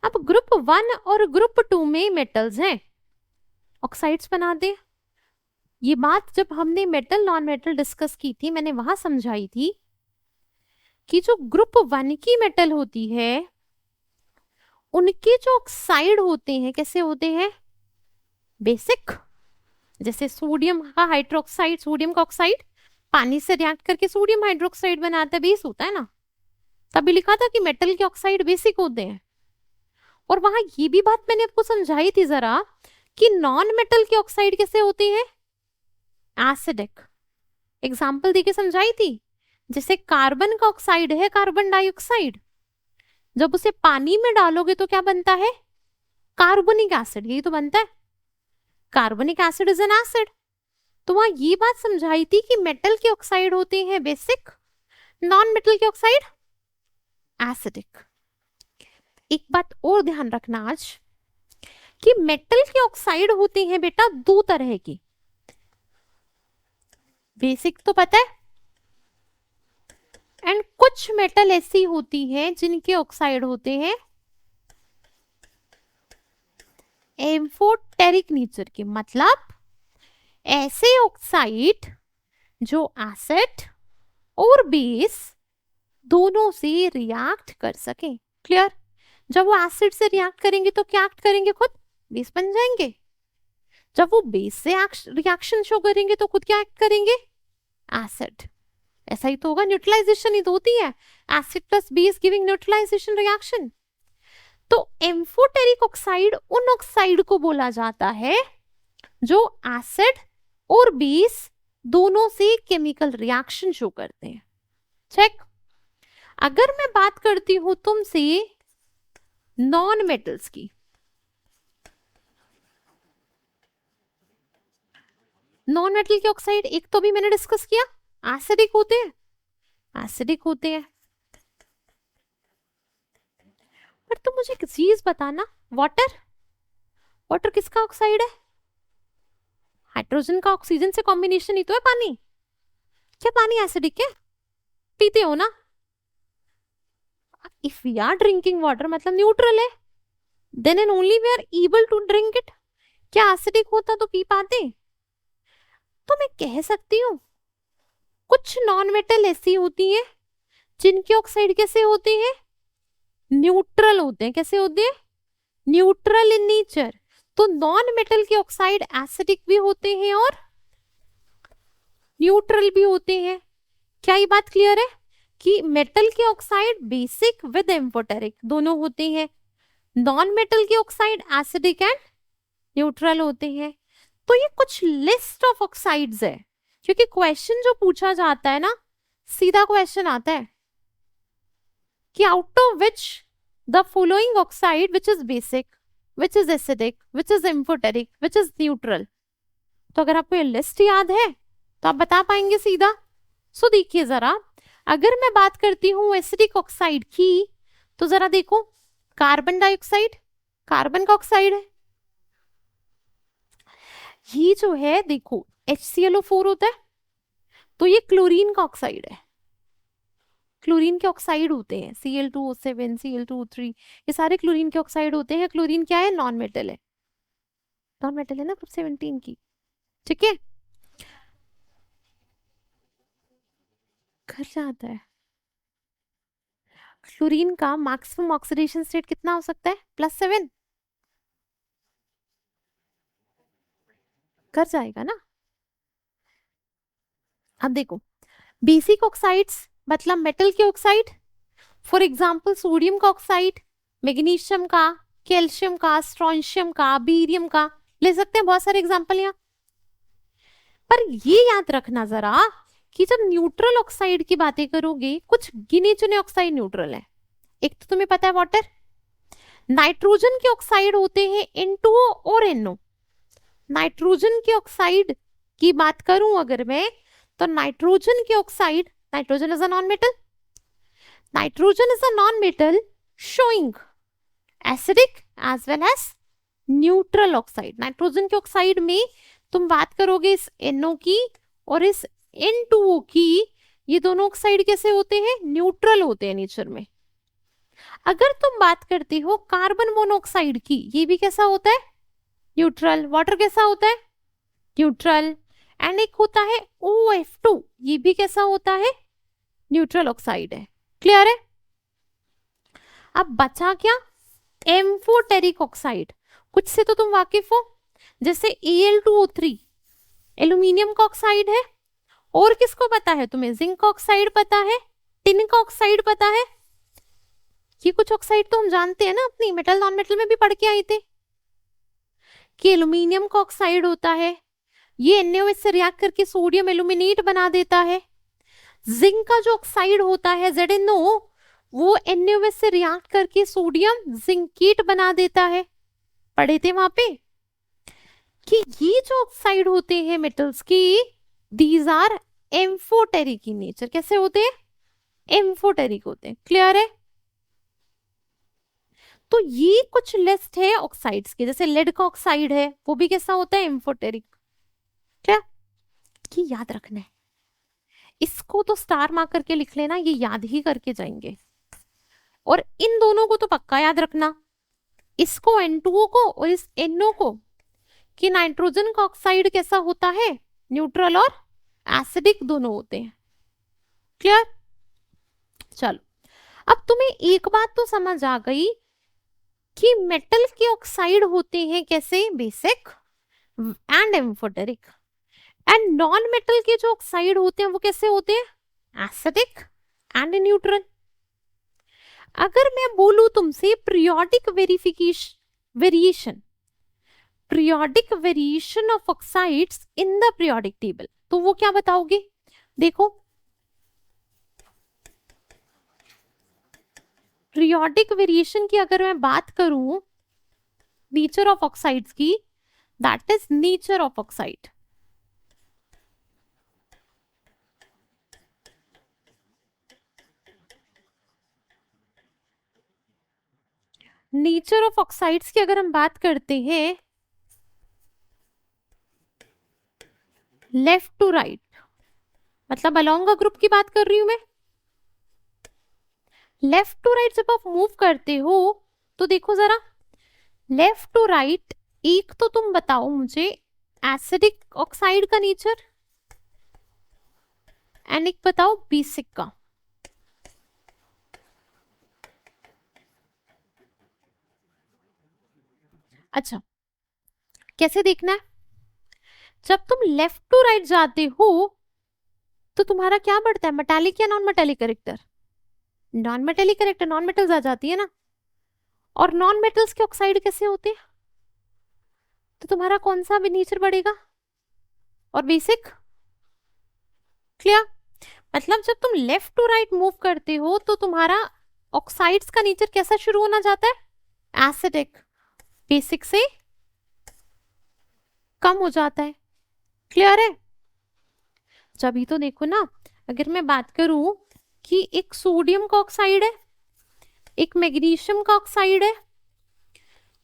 अब ग्रुप 1 और ग्रुप 2 में मेटल्स हैं, ऑक्साइड्स बना दे। ये बात जब हमने मेटल नॉन मेटल डिस्कस की थी, मैंने वहां समझाई थी कि जो ग्रुप 1 की मेटल होती है उनके जो ऑक्साइड होते हैं कैसे होते हैं, बेसिक। जैसे सोडियम का हाइड्रोक्साइड, सोडियम का ऑक्साइड पानी से रिएक्ट करके सोडियम हाइड्रोक्साइड बनाता है, बेस होता है ना। तभी लिखा था कि मेटल के ऑक्साइड बेसिक होते हैं। और वहां ये भी बात मैंने आपको समझाई थी जरा कि नॉन मेटल के ऑक्साइड कैसे होते हैं, एसिडिक। एग्जाम्पल देके समझाई थी। जैसे कार्बन का ऑक्साइड है कार्बन डाइऑक्साइड, जब उसे पानी में डालोगे तो क्या बनता है, कार्बोनिक एसिड। यही तो बनता है, carbonic acid is an acid. तो वहां ये बात समझाई थी कि मेटल के ऑक्साइड होते हैं बेसिक, नॉन मेटल के ऑक्साइड एसिडिक। एक बात और ध्यान रखना आज कि मेटल के ऑक्साइड होते हैं बेटा दो तरह के, बेसिक तो पता है, एंड कुछ मेटल ऐसी होती है जिनके ऑक्साइड होते हैं एम्फोटेरिक नेचर के। मतलब ऐसे ऑक्साइड जो एसिड और बेस दोनों से रिएक्ट कर सके। क्लियर? जब वो एसिड से रिएक्ट करेंगे तो क्या एक्ट करेंगे, खुद बेस बन जाएंगे। जब वो बेस से रिएक्शन शो करेंगे तो खुद क्या एक्ट करेंगे, एसिड। ऐसा ही तो होगा, न्यूट्रलाइजेशन ही तो होती है, acid plus base giving neutralisation reaction. तो एम्फोटेरिक ऑक्साइड उन ऑक्साइड को बोला जाता है जो एसिड और बेस दोनों से केमिकल रिएक्शन शो करते हैं। चेक। अगर मैं बात करती हूं तुमसे नॉन मेटल्स की, नॉन मेटल के ऑक्साइड एक तो भी मैंने डिस्कस किया, एसिडिक होते हैं, एसिडिक होते हैं। पर तुम मुझे एक चीज बताना, वाटर, वाटर किसका ऑक्साइड है, हाइड्रोजन का ऑक्सीजन से कॉम्बिनेशन ही तो है पानी। क्या पानी एसिडिक है, पीते हो ना। If we are drinking water मतलब न्यूट्रल है, then and only we are able to drink it. क्या एसिडिक होता तो पी पाते। तो मैं कह सकती हूं कुछ नॉन मेटल ऐसी होती हैं जिनके ऑक्साइड कैसे होते हैं, न्यूट्रल होते हैं। कैसे होते हैं, न्यूट्रल इन नेचर। तो नॉन मेटल के ऑक्साइड एसिडिक भी होते हैं और न्यूट्रल भी होते हैं। क्या ये बात क्लियर है कि मेटल के ऑक्साइड बेसिक विद एम्फोटेरिक दोनों होते हैं, नॉन मेटल के ऑक्साइड एसिडिक एंड न्यूट्रल होते हैं। तो ये कुछ लिस्ट ऑफ ऑक्साइड्स है, क्योंकि क्वेश्चन जो पूछा जाता है ना, सीधा क्वेश्चन आता है कि out of which the following oxide which is basic, which is acidic, which is amphoteric, which is neutral. तो अगर आपको ये लिस्ट याद है तो आप बता पाएंगे सीधा। सो देखिए जरा, अगर मैं बात करती हूं एसिडिक ऑक्साइड की, तो जरा देखो, कार्बन डाइऑक्साइड कार्बन का ऑक्साइड है। ये जो है देखो HClO4 होता है, तो ये क्लोरीन का ऑक्साइड है। क्लोरीन के ऑक्साइड होते हैं Cl2O7, Cl2O3, ये सारे क्लोरीन के ऑक्साइड होते हैं। क्लोरीन क्या है, नॉन मेटल है, नॉन मेटल है ना ग्रुप 17 की। ठीक है, कर जाता है। क्लोरीन का मैक्सिमम ऑक्सीडेशन स्टेट कितना हो सकता है, +7, कर जाएगा ना। अब देखो, बेसिक ऑक्साइड्स मतलब मेटल के ऑक्साइड, फॉर एग्जांपल सोडियम का ऑक्साइड, मैग्नीशियम का, कैल्शियम का, स्ट्रोंशियम का, बीरियम का, ले सकते हैं बहुत सारे एग्जांपल यहाँ। पर ये याद रखना जरा कि जब न्यूट्रल ऑक्साइड की बातें करोगे, कुछ गिने चुने ऑक्साइड न्यूट्रल है। एक तो तुम्हें पता है वाटर, नाइट्रोजन के ऑक्साइड होते हैं N2O और NO। नाइट्रोजन के ऑक्साइड की बात करूं अगर मैं, तो नाइट्रोजन के oxide, nitrogen is a non metal, nitrogen is a non metal showing acidic as well as neutral oxide. Nitrogen के ऑक्साइड में तुम बात करोगे इस NO की और इस N2O की, ये दोनों ऑक्साइड कैसे होते हैं, न्यूट्रल होते हैं नेचर में। अगर तुम बात करते हो कार्बन मोनोऑक्साइड की, ये भी कैसा होता है, न्यूट्रल। वाटर कैसा होता है, न्यूट्रल। एंड एक होता है OF2, ये भी कैसा होता है, न्यूट्रल ऑक्साइड है। क्लियर है। अब बचा क्या, एम्फोटेरिक ऑक्साइड। कुछ से तो तुम वाकिफ हो, जैसे Al2O3 एल्यूमिनियम का ऑक्साइड है। और किसको पता है तुम्हें, जिंक का ऑक्साइड पता है, टिन का ऑक्साइड पता है। ये कुछ ऑक्साइड तो हम जानते हैं ना, अपनी मेटल नॉन मेटल में भी पढ़ के आए थे कि एल्यूमिनियम का ऑक्साइड होता है, ये NaOH से रिएक्ट करके सोडियम एल्यूमिनेट बना देता है। जिंक का जो ऑक्साइड होता है ZnO, वो NaOH से रिएक्ट करके सोडियम जिंकेट बना देता है। पढ़े थे वहां पे कि ये जो ऑक्साइड होते हैं मेटल्स की, these are amphoteric in nature. कैसे होते हैं, एम्फोटेरिक होते हैं। क्लियर है। तो ये कुछ लिस्ट है ऑक्साइड्स के, जैसे लेड का ऑक्साइड है, वो भी कैसा होता है, एम्फोटेरिक। क्या ये याद रखना है, इसको तो स्टार मार्क करके लिख लेना, ये याद ही करके जाएंगे। और इन दोनों को तो पक्का याद रखना, इसको N2O को और इस NO को, कि नाइट्रोजन का ऑक्साइड कैसा होता है, न्यूट्रल और एसिडिक दोनों होते हैं। क्लियर। चलो, अब तुम्हें एक बात तो समझ आ गई कि मेटल के ऑक्साइड होते हैं कैसे, basic and amphoteric. And non metal के जो ऑक्साइड होते हैं वो कैसे होते हैं, एसिडिक एंड न्यूट्रल। अगर मैं बोलूं तुमसे periodic variation, periodic variation of oxides in the periodic table, तो वो क्या बताओगे। देखो, पीरियोडिक वेरिएशन की अगर मैं बात करूं नेचर ऑफ ऑक्साइड्स की, that is nature of oxide. Nature of oxides की अगर हम बात करते हैं लेफ्ट टू राइट, मतलब अलोंग अ ग्रुप की बात कर रही हूं मैं। लेफ्ट टू राइट जब आप मूव करते हो तो देखो जरा, लेफ्ट टू राइट, एक तो तुम बताओ मुझे एसिडिक ऑक्साइड का नेचर, एंड एक बताओ बेसिक का। अच्छा, कैसे देखना है, जब तुम लेफ्ट टू राइट जाते हो तो तुम्हारा क्या बढ़ता है, मेटालिक या non metallic character, non metallic character, non metals आ जाती है ना। और नॉन मेटल्स के ऑक्साइड कैसे होते हैं, तो तुम्हारा कौन सा भी नेचर बढ़ेगा, और बेसिक। क्लियर। मतलब जब तुम लेफ्ट टू राइट मूव करते हो तो तुम्हारा ऑक्साइड्स का नेचर कैसा शुरू होना जाता है, एसिडिक, बेसिक से कम हो जाता है। क्लियर है। जब ही तो देखो ना, अगर मैं बात करूं कि एक सोडियम का ऑक्साइड है, एक मैग्नीशियम का ऑक्साइड है,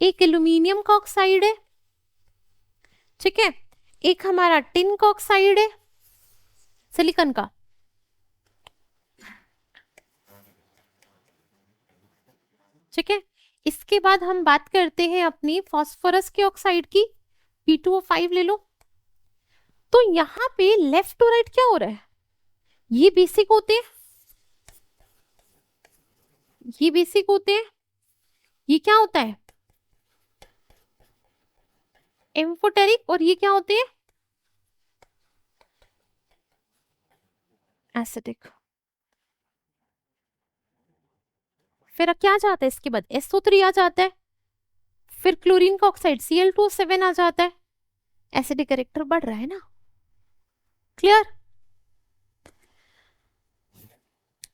एक एल्यूमिनियम का ऑक्साइड है, ठीक है, एक हमारा टिन का ऑक्साइड है, सिलिकॉन का, ठीक है। इसके बाद हम बात करते हैं अपनी फास्फोरस के ऑक्साइड की, P2O5 ले लो। तो यहां पे लेफ्ट टू राइट क्या हो रहा है, ये बेसिक होते हैं, ये बेसिक होते हैं, ये क्या होता है, एम्फोटेरिक, और ये क्या होते हैं, एसिडिक। फिर क्या जाता है इसके बाद, SO3 आ जाता है, फिर क्लोरीन का ऑक्साइड Cl2O7 आ जाता है, एसिडिक कैरेक्टर बढ़ रहा है ना। क्लियर?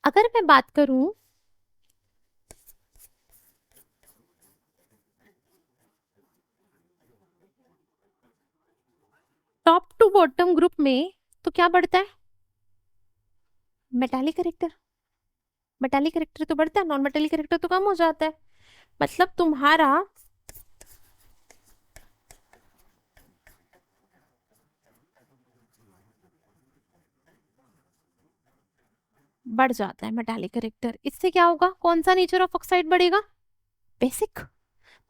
अगर मैं बात करूं टॉप टू बॉटम ग्रुप में तो क्या बढ़ता है? Metallic character. मेटालिक कैरेक्टर तो बढ़ता है, नॉन मेटालिक कैरेक्टर तो कम हो जाता है। मतलब तुम्हारा बढ़ जाता है मेटालिक कैरेक्टर। इससे क्या होगा? कौन सा नेचर ऑफ ऑक्साइड बढ़ेगा? बेसिक।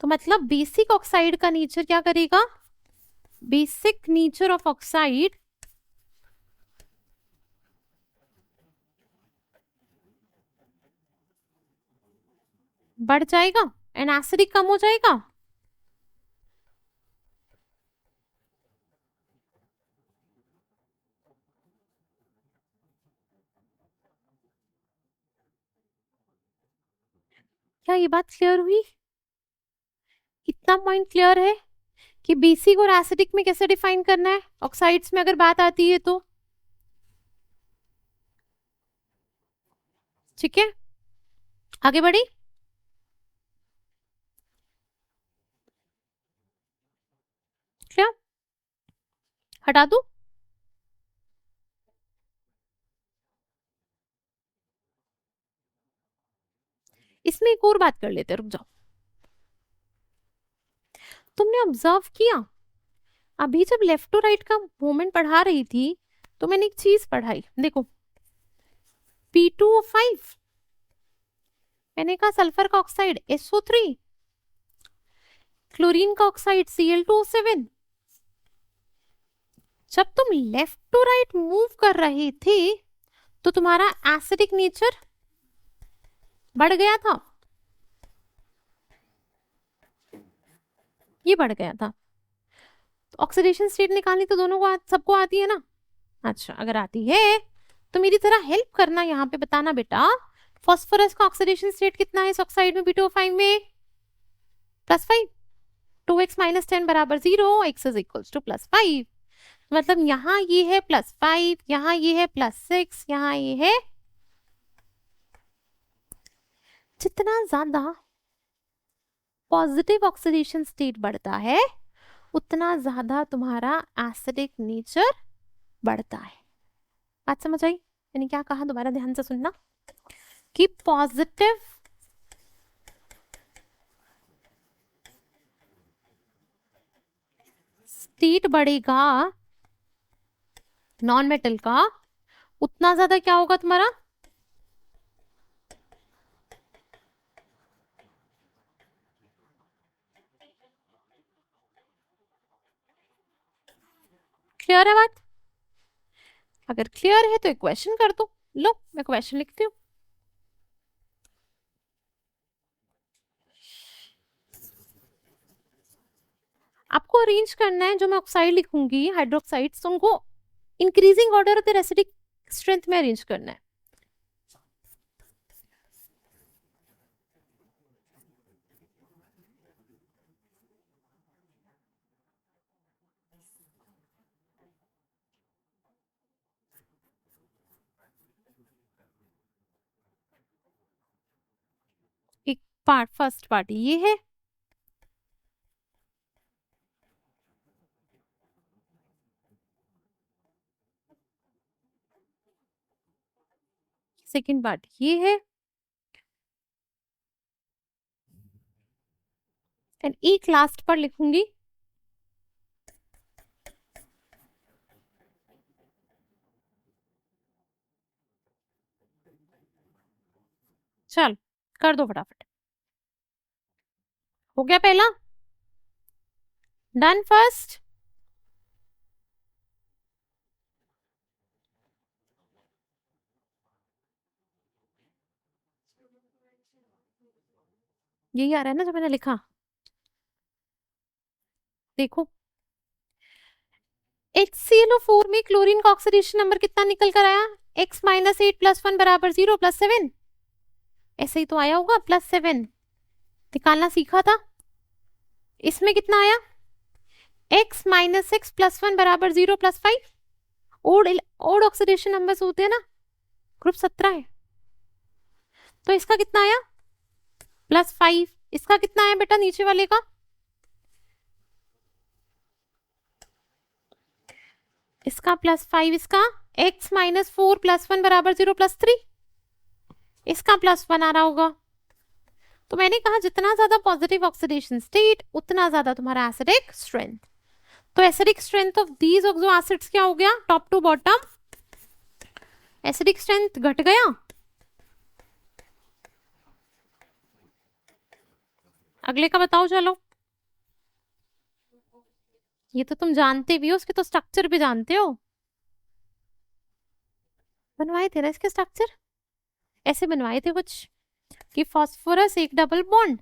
तो मतलब बेसिक ऑक्साइड का नेचर क्या करेगा? बेसिक नेचर ऑफ ऑक्साइड बढ़ जाएगा एंड एसिडिक कम हो जाएगा। क्या ये बात क्लियर हुई? इतना पॉइंट क्लियर है कि बेसिक और एसिडिक में कैसे डिफाइन करना है ऑक्साइड्स में अगर बात आती है तो। ठीक है, आगे बढ़ी। क्या हटा दूं? इसमें एक और बात कर लेते हैं, रुक जाओ। तुमने ऑब्जर्व किया अभी जब लेफ्ट टू राइट का मूवमेंट पढ़ा रही थी तो मैंने एक चीज पढ़ाई, देखो P2O5, मैंने कहा सल्फर का ऑक्साइड SO3, क्लोरीन का ऑक्साइड Cl2O7। जब तुम लेफ्ट टू राइट मूव कर रहे थे तो तुम्हारा एसिडिक नेचर बढ़ गया था, ये बढ़ गया था। तो ऑक्सीडेशन स्टेट निकालनी तो दोनों को सबको आती है ना। अच्छा, अगर आती है तो मेरी तरह हेल्प करना, यहाँ पे बताना बेटा फास्फोरस का ऑक्सीडेशन स्टेट कितना है इस ऑक्साइड में P2O5 में? +5। 2x - 10 बराबर 0, x इज इक्वल्स टू +5। मतलब यहाँ ये है +5, यहाँ ये है +6, यहाँ ये है। जितना ज्यादा पॉजिटिव ऑक्सीडेशन स्टेट बढ़ता है उतना ज्यादा तुम्हारा एसिडिक नेचर बढ़ता है। बात समझ आई? मैंने क्या कहा, दोबारा ध्यान से सुनना कि पॉजिटिव स्टेट बढ़ेगा नॉन मेटल का, उतना ज्यादा क्या होगा तुम्हारा? क्लियर है बात? अगर क्लियर है तो एक क्वेश्चन कर दो। लो मैं क्वेश्चन लिखती हूँ। आपको अरेंज करना है, जो मैं ऑक्साइड लिखूंगी हाइड्रोक्साइड्स, तो उनको increasing order of the acidic strength में अरेंज करना है। एक पार्ट, फर्स्ट पार्ट ये है, सेकेंड पार्ट ये है, एंड एक लास्ट पर लिखूंगी चल कर दो फटाफट। हो गया पहला? Done first? यही आ रहा है ना जो मैंने लिखा? देखो HClO4 में क्लोरीन का ऑक्सीडेशन नंबर कितना निकल कर आया? x - 8 + 1 बराबर 0 +7। ऐसे ही तो आया होगा, +7 निकालना सीखा था। इसमें कितना आया, x माइनस एक्स प्लस 1 बराबर 0 प्लस 5। ओड ऑक्सीडेशन नंबर्स होते हैं ना, ग्रुप 17 है, तो इसका कितना आया प्लस 5। इसका कितना आया बेटा नीचे वाले का, इसका प्लस 5, इसका x माइनस 4 प्लस 1 बराबर 0 प्लस 3, इसका प्लस 1 आ रहा होगा। तो मैंने कहा जितना ज्यादा पॉजिटिव ऑक्सीडेशन स्टेट उतना ज्यादा तुम्हारा एसिडिक स्ट्रेंथ। तो acidic strength of these oxo acids क्या हो गया, top to bottom acidic strength घट गया। अगले का बताओ चलो, ये तो तुम जानते भी हो, उसके तो स्ट्रक्चर भी जानते हो, बनवाए थे ना इसके स्ट्रक्चर, ऐसे बनवाए थे कुछ कि फास्फोरस एक डबल बॉन्ड,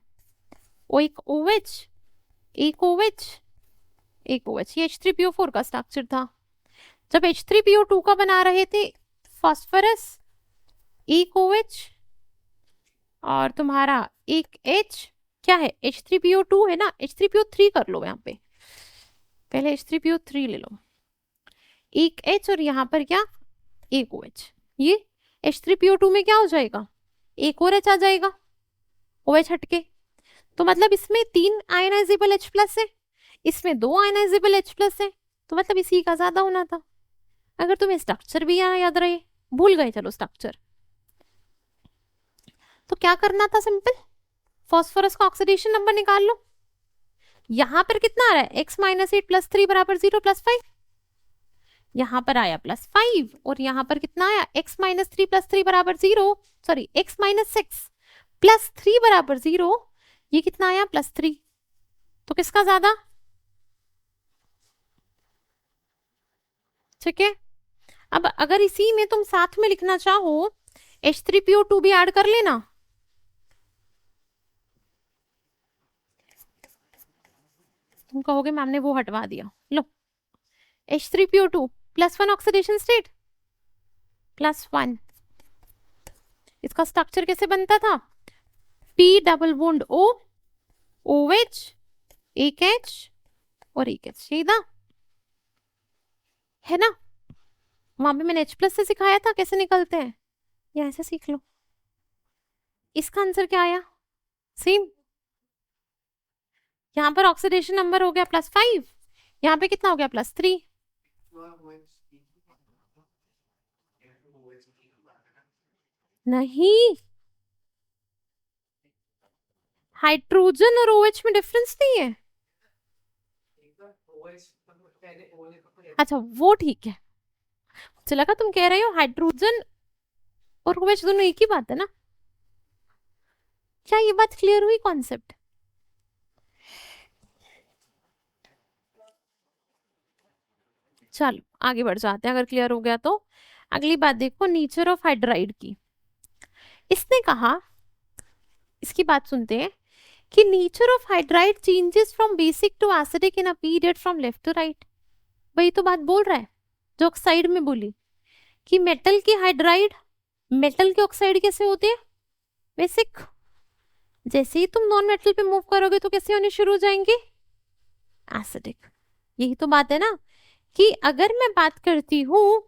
ओ एक OH, एक OH, एक OH, ये H3PO4 का स्ट्रक्चर था। जब H3PO2 का बना रहे थे, फास्फोरस एक OH और तुम्हारा एक H, क्या है H3PO2 है ना, H3PO3 कर लो यहाँ पे, पहले H3PO3 ले लो, एक H और यहाँ पर क्या एक OH, ये H3PO2 में क्या हो जाएगा, एक और H आ जाएगा OH हटके। तो मतलब इसमें 3 आयनाइजेबल H प्लस है, इसमें 2 आयनाइजेबल H प्लस है, तो मतलब इसी का ज्यादा होना था। अगर तुम्हें स्ट्रक्चर भी यहाँ याद रहे, भूल गए चलो स्ट्रक्चर, तो क्या करना था, सिंपल फास्फोरस का ऑक्सीडेशन नंबर निकाल लो। यहां पर कितना आ रहा है, x माइनस 8 प्लस 3 बराबर 0 प्लस 5, यहां पर आया प्लस 5 और यहां पर कितना आया, x माइनस 3 प्लस 3 बराबर 0, सॉरी x माइनस 6 प्लस 3 बराबर 0, ये कितना आया प्लस 3। तो किसका ज्यादा, ठीक है। अब अगर इसी में तुम साथ में लिखना चाहो H3PO2 भी ऐड कर लेना, तुम कहोगे मैम ने वो हटवा दिया, लो H3PO2 plus 1 oxidation state plus 1, इसका स्ट्रक्चर कैसे बनता था, P double bond O, OH, एक H और एक H, यही था है ना। वहां पे मैंने H प्लस से सिखाया था कैसे निकलते हैं, या ऐसे सीख लो। इसका आंसर क्या आया, सेम, यहाँ पर ऑक्सीडेशन नंबर हो गया प्लस 5, यहाँ पे कितना हो गया प्लस 3। नहीं, हाइड्रोजन और OH में डिफरेंस नहीं है, अच्छा वो ठीक है, मुझे लगा तुम कह रहे हो हाइड्रोजन और OH दोनों एक ही बात है ना। क्या ये बात क्लियर हुई कॉन्सेप्ट, चलो आगे बढ़ जाते हैं अगर क्लियर हो गया तो। अगली बात देखो नेचर ऑफ हाइड्राइड की, इसने कहा, इसकी बात सुनते हैं कि nature of hydride changes from basic to acidic in a period from left to right. वही तो बात बोल रहा है जो ऑक्साइड में बोली कि मेटल की हाइड्राइड, मेटल के ऑक्साइड कैसे होते हैं बेसिक, जैसे ही तुम नॉन मेटल पे मूव करोगे तो कैसे होने शुरू हो जाएंगे एसिडिक। यही तो बात है ना कि अगर मैं बात करती हूं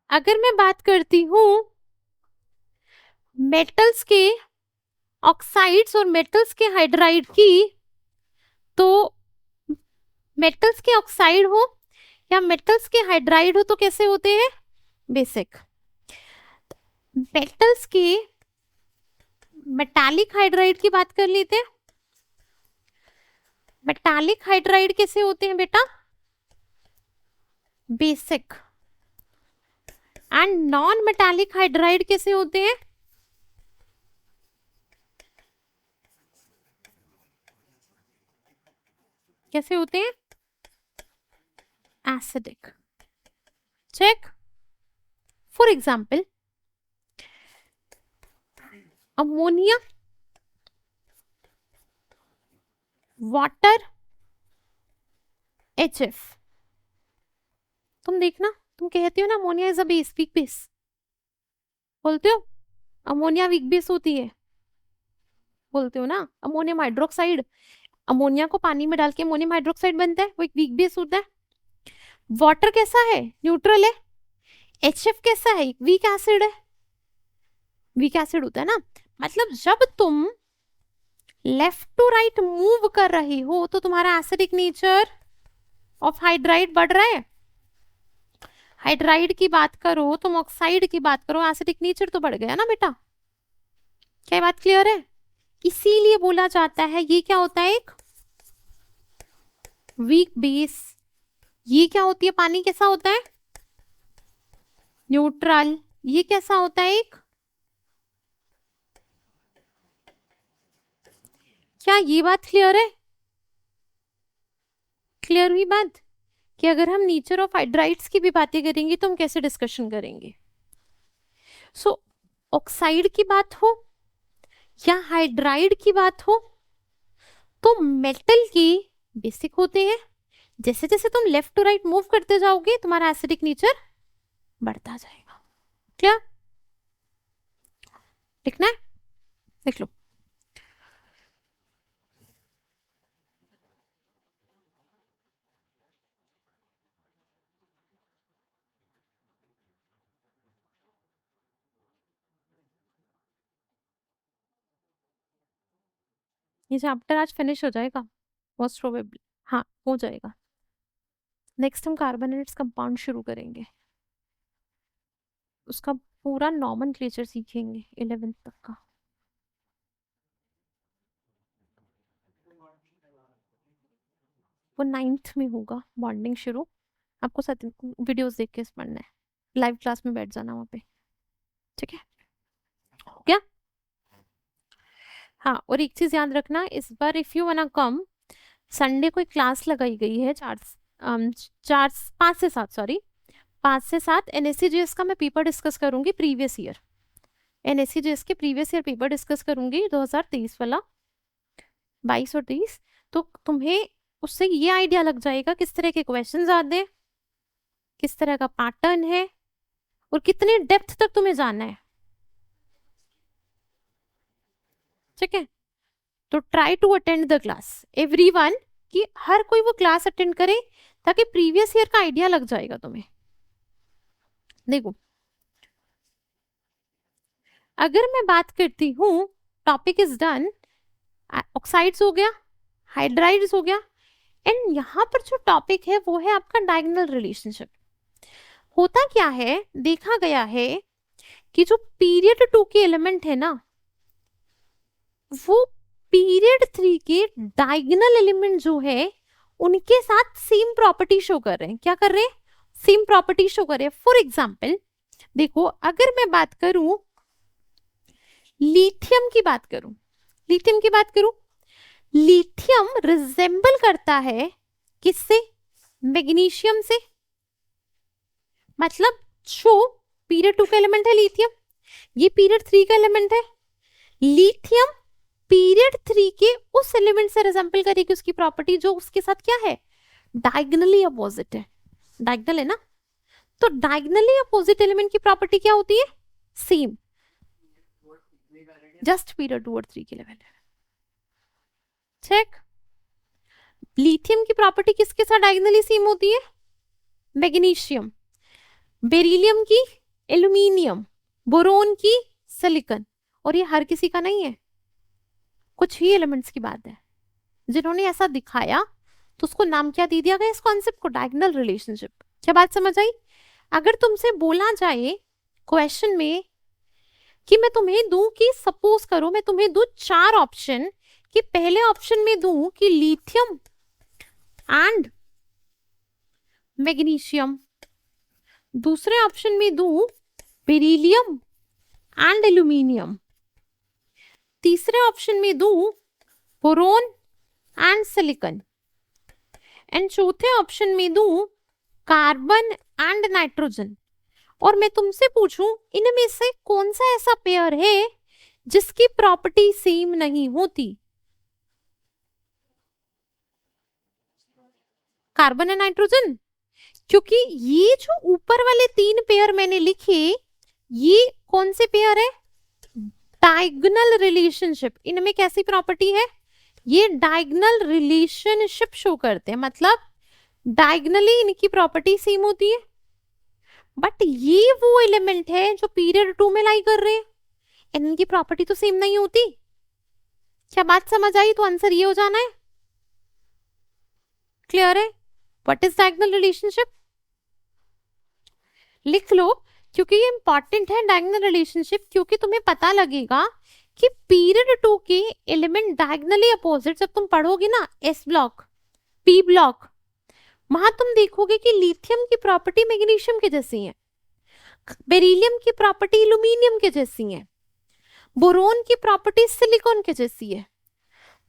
अगर मैं बात करती हूं मेटल्स के ऑक्साइड्स और मेटल्स के हाइड्राइड की, तो मेटल्स के ऑक्साइड हो या मेटल्स के हाइड्राइड हो तो कैसे होते हैं बेसिक। मेटल्स के मेटालिक हाइड्राइड की बात कर लेते हैं, मेटालिक हाइड्राइड कैसे होते हैं बेटा basic, and non metallic hydride कैसे होते हैं, कैसे होते हैं acidic. Check, for example ammonia water HF। तुम देखना, तुम कहती हो ना ammonia is a base, weak base बोलते हो, अमोनिया वीक बेस होती है बोलते हो ना। अमोनियम हाइड्रोक्साइड, अमोनिया को पानी में डाल के अमोनियम हाइड्रोक्साइड बनता है, वो एक वीक बेस होता है। वाटर कैसा है, न्यूट्रल है। HF कैसा है, वीक एसिड है, वीक एसिड होता है ना। मतलब जब तुम लेफ्ट टू राइट मूव कर रही हो तो तुम्हारा एसिडिक नेचर ऑफ हाइड्राइड बढ़ रहा है। हाइड्राइड की बात करो, तुम ऑक्साइड की बात करो, एसिडिक नेचर तो बढ़ गया ना बेटा। क्या बात क्लियर है? इसीलिए बोला जाता है ये क्या होता है, एक वीक बेस। ये क्या होती है, पानी कैसा होता है, न्यूट्रल। ये कैसा होता है, एक, क्या ये बात क्लियर है? क्लियर हुई बात कि अगर हम नेचर ऑफ हाइड्राइड्स की भी बातें करेंगे तो हम कैसे डिस्कशन करेंगे। सो ऑक्साइड की बात हो या हाइड्राइड की बात हो तो मेटल के बेसिक होते हैं। जैसे जैसे तुम लेफ्ट टू राइट मूव करते जाओगे तुम्हारा एसिडिक नेचर बढ़ता जाएगा। क्या लिखना है, लिख लो। ये चैप्टर आज फिनिश हो जाएगा मोस्ट प्रोबेबली, हाँ हो जाएगा। नेक्स्ट हम कार्बोनेट्स कंपाउंड शुरू करेंगे, उसका पूरा नॉमेनक्लेचर सीखेंगे 11th तक का। वो 9th में होगा बॉन्डिंग शुरू। आपको वीडियोस देख के पढ़ना है, लाइव क्लास में बैठ जाना वहां पे, ठीक है? हो गया? हाँ, और एक चीज याद रखना, इस बार if you wanna come, Sunday को एक क्लास लगाई गई है 5 से 7, सॉरी 5 से 7 NSCGS का मैं पेपर डिस्कस करूंगी, प्रीवियस ईयर NSCGS के प्रीवियस ईयर पेपर डिस्कस करूंगी 2023 वाला, 22 और 23। तो तुम्हें उससे ये आइडिया लग जाएगा किस तरह के क्वेश्चन आते हैं, किस तरह का पैटर्न है और कितने डेप्थ तक तुम्हें जाना है, ठीक है? तो try to attend the class everyone, कि हर कोई वो क्लास अटेंड करे ताकि प्रीवियस ईयर का आइडिया लग जाएगा तुम्हें। देखो अगर मैं बात करती हूं, टॉपिक इज डन, ऑक्साइड्स हो गया, हाइड्राइड्स हो गया, एंड यहां पर जो टॉपिक है वो है आपका डायगोनल रिलेशनशिप। होता क्या है, देखा गया है कि जो पीरियड 2 के एलिमेंट है ना, वो पीरियड 3 के डायगोनल एलिमेंट जो है उनके साथ सेम प्रॉपर्टी शो कर रहे हैं। क्या कर रहे हैं, सेम प्रॉपर्टी शो कर रहे हैं। फॉर एग्जाम्पल देखो, अगर मैं बात करूं लिथियम की बात करूं, लिथियम की बात करूं, लिथियम रिजेंबल करता है किससे, मैग्नीशियम से। मतलब जो पीरियड 2 का एलिमेंट है लिथियम, ये पीरियड 3 का एलिमेंट है। लिथियम पीरियड 3 के उस एलिमेंट से रिजेंबल करेगी, उसकी प्रॉपर्टी जो उसके साथ क्या है, डायगोनली अपोजिट है। डायगोनल है ना, तो डायगोनली अपोजिट एलिमेंट की प्रॉपर्टी क्या होती है, सेम, जस्ट पीरियड 2 और 3 के लेवल है। चेक, लिथियम की प्रॉपर्टी किसके साथ डायगोनली सेम होती है, मैग्नीशियम, बेरिलियम की एल्यूमिनियम, बोरोन की सिलिकॉन। और ये हर किसी का नहीं है, कुछ ही एलिमेंट्स की बात है जिन्होंने ऐसा दिखाया, तो उसको नाम क्या दे दिया गया इस कॉन्सेप्ट को, डायगोनल रिलेशनशिप। क्या बात समझ आई? अगर तुमसे बोला जाए क्वेश्चन में कि मैं तुम्हें दूं कि सपोज करो मैं तुम्हें दूं 4 ऑप्शन, कि पहले ऑप्शन में दूं कि लिथियम एंड मैग्नीशियम, दूसरे ऑप्शन में दूं बेरिलियम एंड एल्यूमिनियम, तीसरे ऑप्शन में दूं बोरोन एंड सिलिकॉन, एंड चौथे ऑप्शन में दूं कार्बन एंड नाइट्रोजन, और मैं तुमसे पूछूं इनमें से कौन सा ऐसा पेयर है जिसकी प्रॉपर्टी सेम नहीं होती, कार्बन एंड नाइट्रोजन, क्योंकि ये जो ऊपर वाले 3 पेयर मैंने लिखे, ये कौन से पेयर है? Diagonal relationship. इनमें कैसी प्रॉपर्टी है? ये डायगोनल रिलेशनशिप शो करते हैं, मतलब डायगोनली इनकी प्रॉपर्टी सेम होती है। बट ये वो एलिमेंट है जो पीरियड 2 में लाई कर रहे हैं, इनकी प्रॉपर्टी तो सेम नहीं होती। क्या बात समझ आई? तो आंसर ये हो जाना है। क्लियर है? What is diagonal relationship? लिख लो, क्योंकि ये इंपॉर्टेंट है डायगोनल रिलेशनशिप, क्योंकि तुम्हें पता लगेगा कि पीरियड 2 के एलिमेंट डायगोनली अपोजिट जब तुम पढ़ोगे ना, एस ब्लॉक, पी ब्लॉक, वहां तुम देखोगे कि लिथियम की प्रॉपर्टी मैग्नीशियम के जैसी है, बेरिलियम की प्रॉपर्टी एल्यूमिनियम के जैसी है, बोरोन की प्रॉपर्टी सिलिकॉन के जैसी है।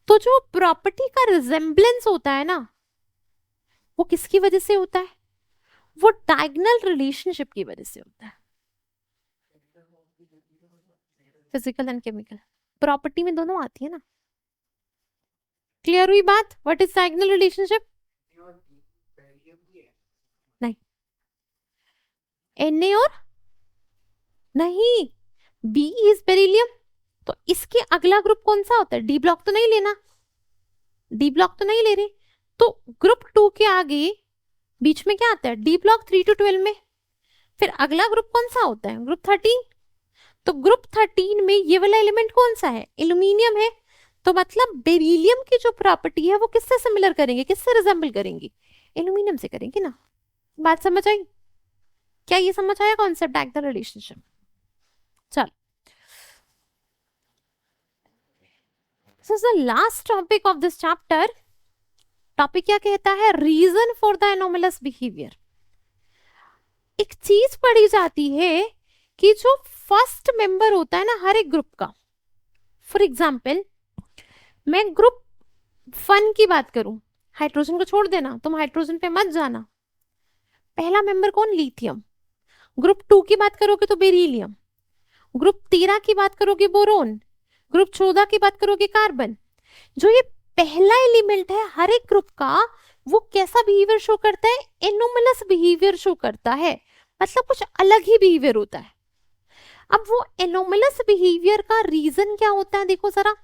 तो जो प्रॉपर्टी का रिजेम्बलेंस होता है ना, वो किसकी वजह से होता है? वो डायगोनल रिलेशनशिप की वजह से होता है। फिजिकल एंड केमिकल प्रॉपर्टी में दोनों आती है ना। क्लियर हुई बात? What is diagonal relationship? नहीं, Na और नहीं, B इज बेरिलियम। तो इसके अगला ग्रुप कौन सा होता है? डी ब्लॉक तो नहीं लेना, डी ब्लॉक तो नहीं ले रहे। तो ग्रुप 2 के आगे बीच में क्या आता है? डी ब्लॉक 3 to 12 में। फिर अगला ग्रुप कौन सा होता है? ग्रुप 13। तो ग्रुप 13 में ये वाला एलिमेंट कौन सा है? एल्यूमिनियम है। तो मतलब बेरिलियम की जो प्रॉपर्टी है वो किससे सिमिलर करेंगे, किससे रिजेंबल करेंगे? एल्यूमिनियम से करेंगे ना। बात समझ आई? क्या ये समझ आया कॉन्सेप्ट डायगोनल रिलेशनशिप? चल, this is the last topic of this chapter. Topic क्या कहता है? Reason for the anomalous behaviour. एक चीज पढ़ी जाती है कि जो फर्स्ट मेंबर होता है ना हर एक ग्रुप का, फॉर एग्जाम्पल मैं ग्रुप 1 की बात करूं, हाइड्रोजन को छोड़ देना, तुम हाइड्रोजन पे मत जाना। पहला मेंबर कौन? लिथियम। ग्रुप 2 की बात करोगे तो बेरिलियम। ग्रुप 13 की बात करोगे बोरोन। ग्रुप 14 की बात करोगे कार्बन। जो ये पहला एलिमेंट है हर एक ग्रुप का, वो कैसा बिहेवियर शो करता है? एनोमलस बिहेवियर शो करता है, मतलब कुछ अलग ही बिहेवियर होता है। अब वो एनोमलस बिहेवियर का रीजन क्या होता है? देखो जरा,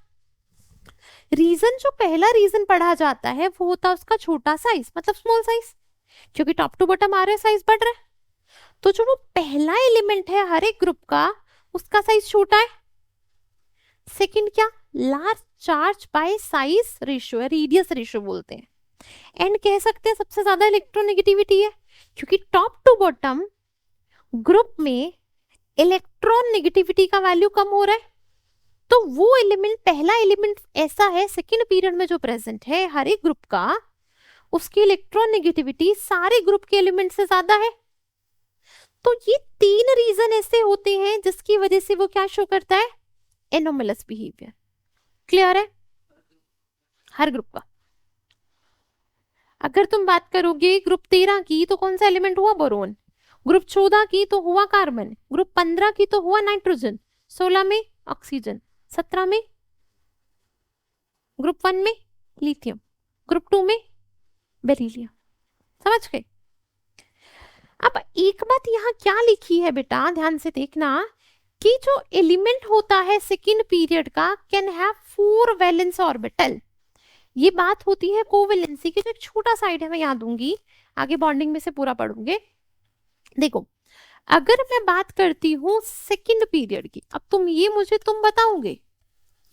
रीजन जो पहला रीजन पढ़ा जाता है वो होता है उसका छोटा साइज, मतलब स्मॉल साइज, क्योंकि टॉप टू बॉटम आ रहा है, साइज बढ़ रहा है। तो जो वो पहला एलिमेंट है हर एक ग्रुप का, उसका साइज छोटा है। सेकंड क्या? Large charge by size ratio है, रेडियस रेशियो बोलते हैं। एंड कह सकते हैं सबसे ज्यादा इलेक्ट्रोनेगेटिविटी है, क्योंकि टॉप टू बॉटम ग्रुप में इलेक्ट्रॉन नेगेटिविटी का वैल्यू कम हो रहा है। तो वो एलिमेंट, पहला एलिमेंट ऐसा है सेकंड पीरियड में जो प्रेजेंट है हर एक ग्रुप का, उसकी इलेक्ट्रॉन नेगेटिविटी सारे ग्रुप के एलिमेंट से ज्यादा है। तो ये 3 रीजन ऐसे होते हैं जिसकी वजह से वो क्या शो करता है? Anomalous behaviour. क्लियर है? हर ग्रुप का। अगर तुम बात करोगे ग्रुप 13 की तो कौन सा एलिमेंट हुआ? बोरोन। ग्रुप 14 की तो हुआ कार्बन। ग्रुप 15 की तो हुआ नाइट्रोजन। 16 में ऑक्सीजन। 17 में ग्रुप 1 में लिथियम। ग्रुप 2 में बेरिलियम। समझ गए? अब एक बात यहाँ क्या लिखी है बेटा, ध्यान से देखना, कि जो एलिमेंट होता है सेकेंड पीरियड का कैन हैव 4 वैलेंस ऑर्बिटल। ये बात होती है कोवेलेंसी की, जो एक छोटा साइड है मैं यहाँ दूंगी, आगे बॉन्डिंग में से पूरा पढ़ूंगे। देखो, अगर मैं बात करती हूँ सेकेंड पीरियड की, अब तुम बताओगे,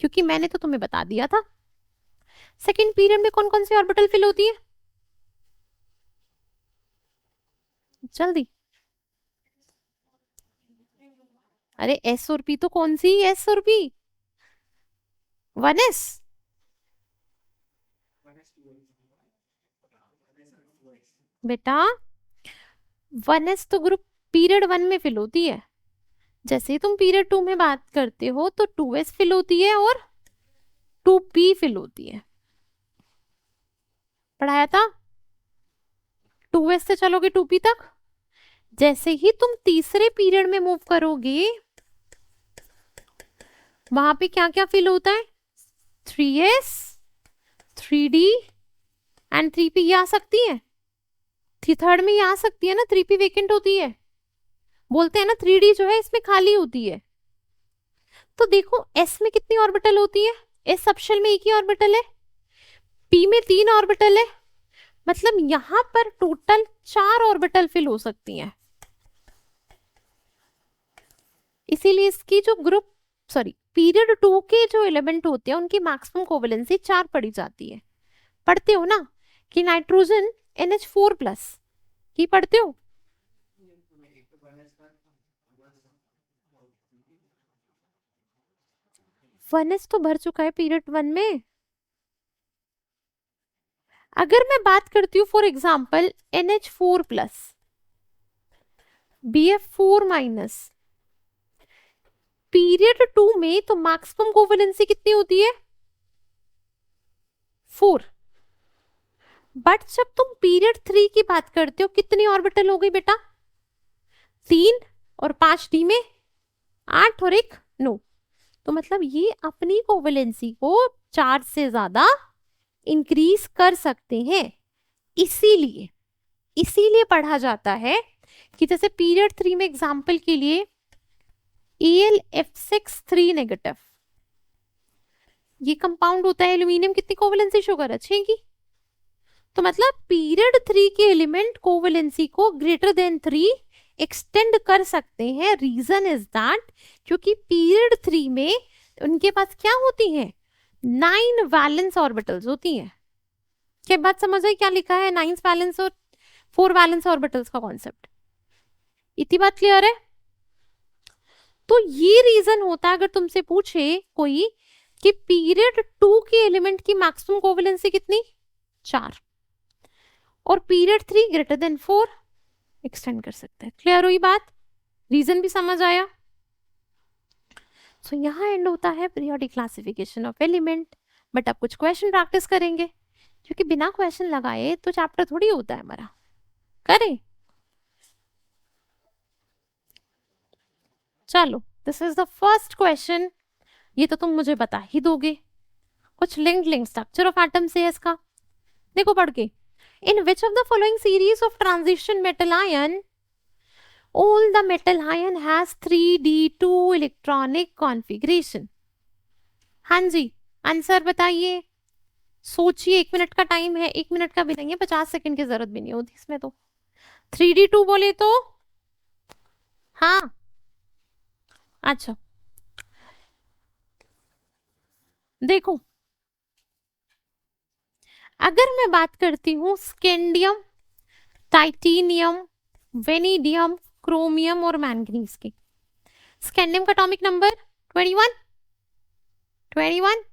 क्योंकि मैंने तो तुम्हें बता दिया था। सेकेंड पीरियड में कौन कौन सी ऑर्बिटल फिल होती है? जल्दी। अरे एस और पी तो कौन सी? एस और पी, 1s। बेटा 1s तो ग्रुप पीरियड 1 में फिल होती है। जैसे ही तुम पीरियड 2 में बात करते हो तो 2s फिल होती है और 2p फिल होती है। पढ़ाया था? 2s से चलोगे 2p तक। जैसे ही तुम तीसरे पीरियड में मूव करोगे, वहां पे क्या क्या फिल होता है? 3s, 3d and 3p। ये आ सकती है? थर्ड में ये आ सकती है ना, 3p वेकेंट होती है, बोलते हैं ना 3d जो है इसमें खाली होती है। तो देखो s में कितनी ऑर्बिटल होती है, s सबशेल में एक ही ऑर्बिटल है, p में 3 ऑर्बिटल है, मतलब यहां पर टोटल 4 ऑर्बिटल फिल हो सकती हैं। इसीलिए इसकी जो ग्रुप पीरियड 2 के जो एलिमेंट होते हैं उनकी मैक्सिमम कोवेलेंसी 4 पढ़ी जाती है। पढ़ते हो ना कि नाइट्रोजन NH4+ की पढ़ते हो। वन एस तो भर चुका है पीरियड 1 में। अगर मैं बात करती हूँ for example NH4+, BF4-, period 2 में तो मैक्सिमम कोवेलेंसी कितनी होती है, 4। बट जब तुम पीरियड 3 की बात करते हो कितनी ऑर्बिटल हो गई बेटा, 3 और 5 डी में 8 और 1 9। तो मतलब ये अपनी कोवेलेंसी को 4 से ज्यादा इंक्रीज कर सकते हैं। इसीलिए पढ़ा जाता है कि जैसे पीरियड 3 में एग्जाम्पल के लिए AlF6-3-, ये कंपाउंड होता है एल्यूमिनियम, कितनी कोवेलेंसी शो कर, 6 की। तो मतलब पीरियड 3 के एलिमेंट कोवेलेंसी को ग्रेटर देन 3 एक्सटेंड कर सकते हैं। रीजन इज दैट क्योंकि पीरियड 3 में उनके पास क्या होती है, 9 वैलेंस ऑर्बिटल्स होती हैं। क्या बात समझ आई, क्या लिखा है 9 वैलेंस और 4 वैलेंस ऑर्बिटल्स का कॉन्सेप्ट, इतनी बात क्लियर है। तो ये रीजन होता है अगर तुमसे पूछे कोई कि पीरियड 2 के एलिमेंट की मैक्सिमम कोवेलेंसी कितनी, 4, और पीरियड 3 ग्रेटर देन 4 एक्सटेंड कर सकते हैं। क्लियर हुई बात, रीजन भी समझ आया। सो यहाँ एंड होता है periodic classification of element. But अब कुछ क्वेश्चन प्रैक्टिस करेंगे क्योंकि बिना क्वेश्चन लगाए तो चैप्टर थोड़ी होता है हमारा, करें। चलो this is the first question, ये तो तुम मुझे बता ही दोगे, कुछ लिंक स्ट्रक्चर ऑफ एटम से है इसका। देखो पढ़ के, in which of the following series of transition metal ion all the metal ion has 3d2 electronic configuration। हाँ जी आंसर बताइए, सोचिए, 1 मिनट का टाइम है, 1 मिनट का भी नहीं है, 50 सेकंड की जरूरत भी नहीं होती इसमें। तो 3d2 बोले तो हाँ, अच्छा देखो, अगर मैं बात करती हूं स्कैंडियम, टाइटेनियम, वेनेडियम, क्रोमियम और मैंगनीज की, स्कैंडियम का एटॉमिक नंबर 21,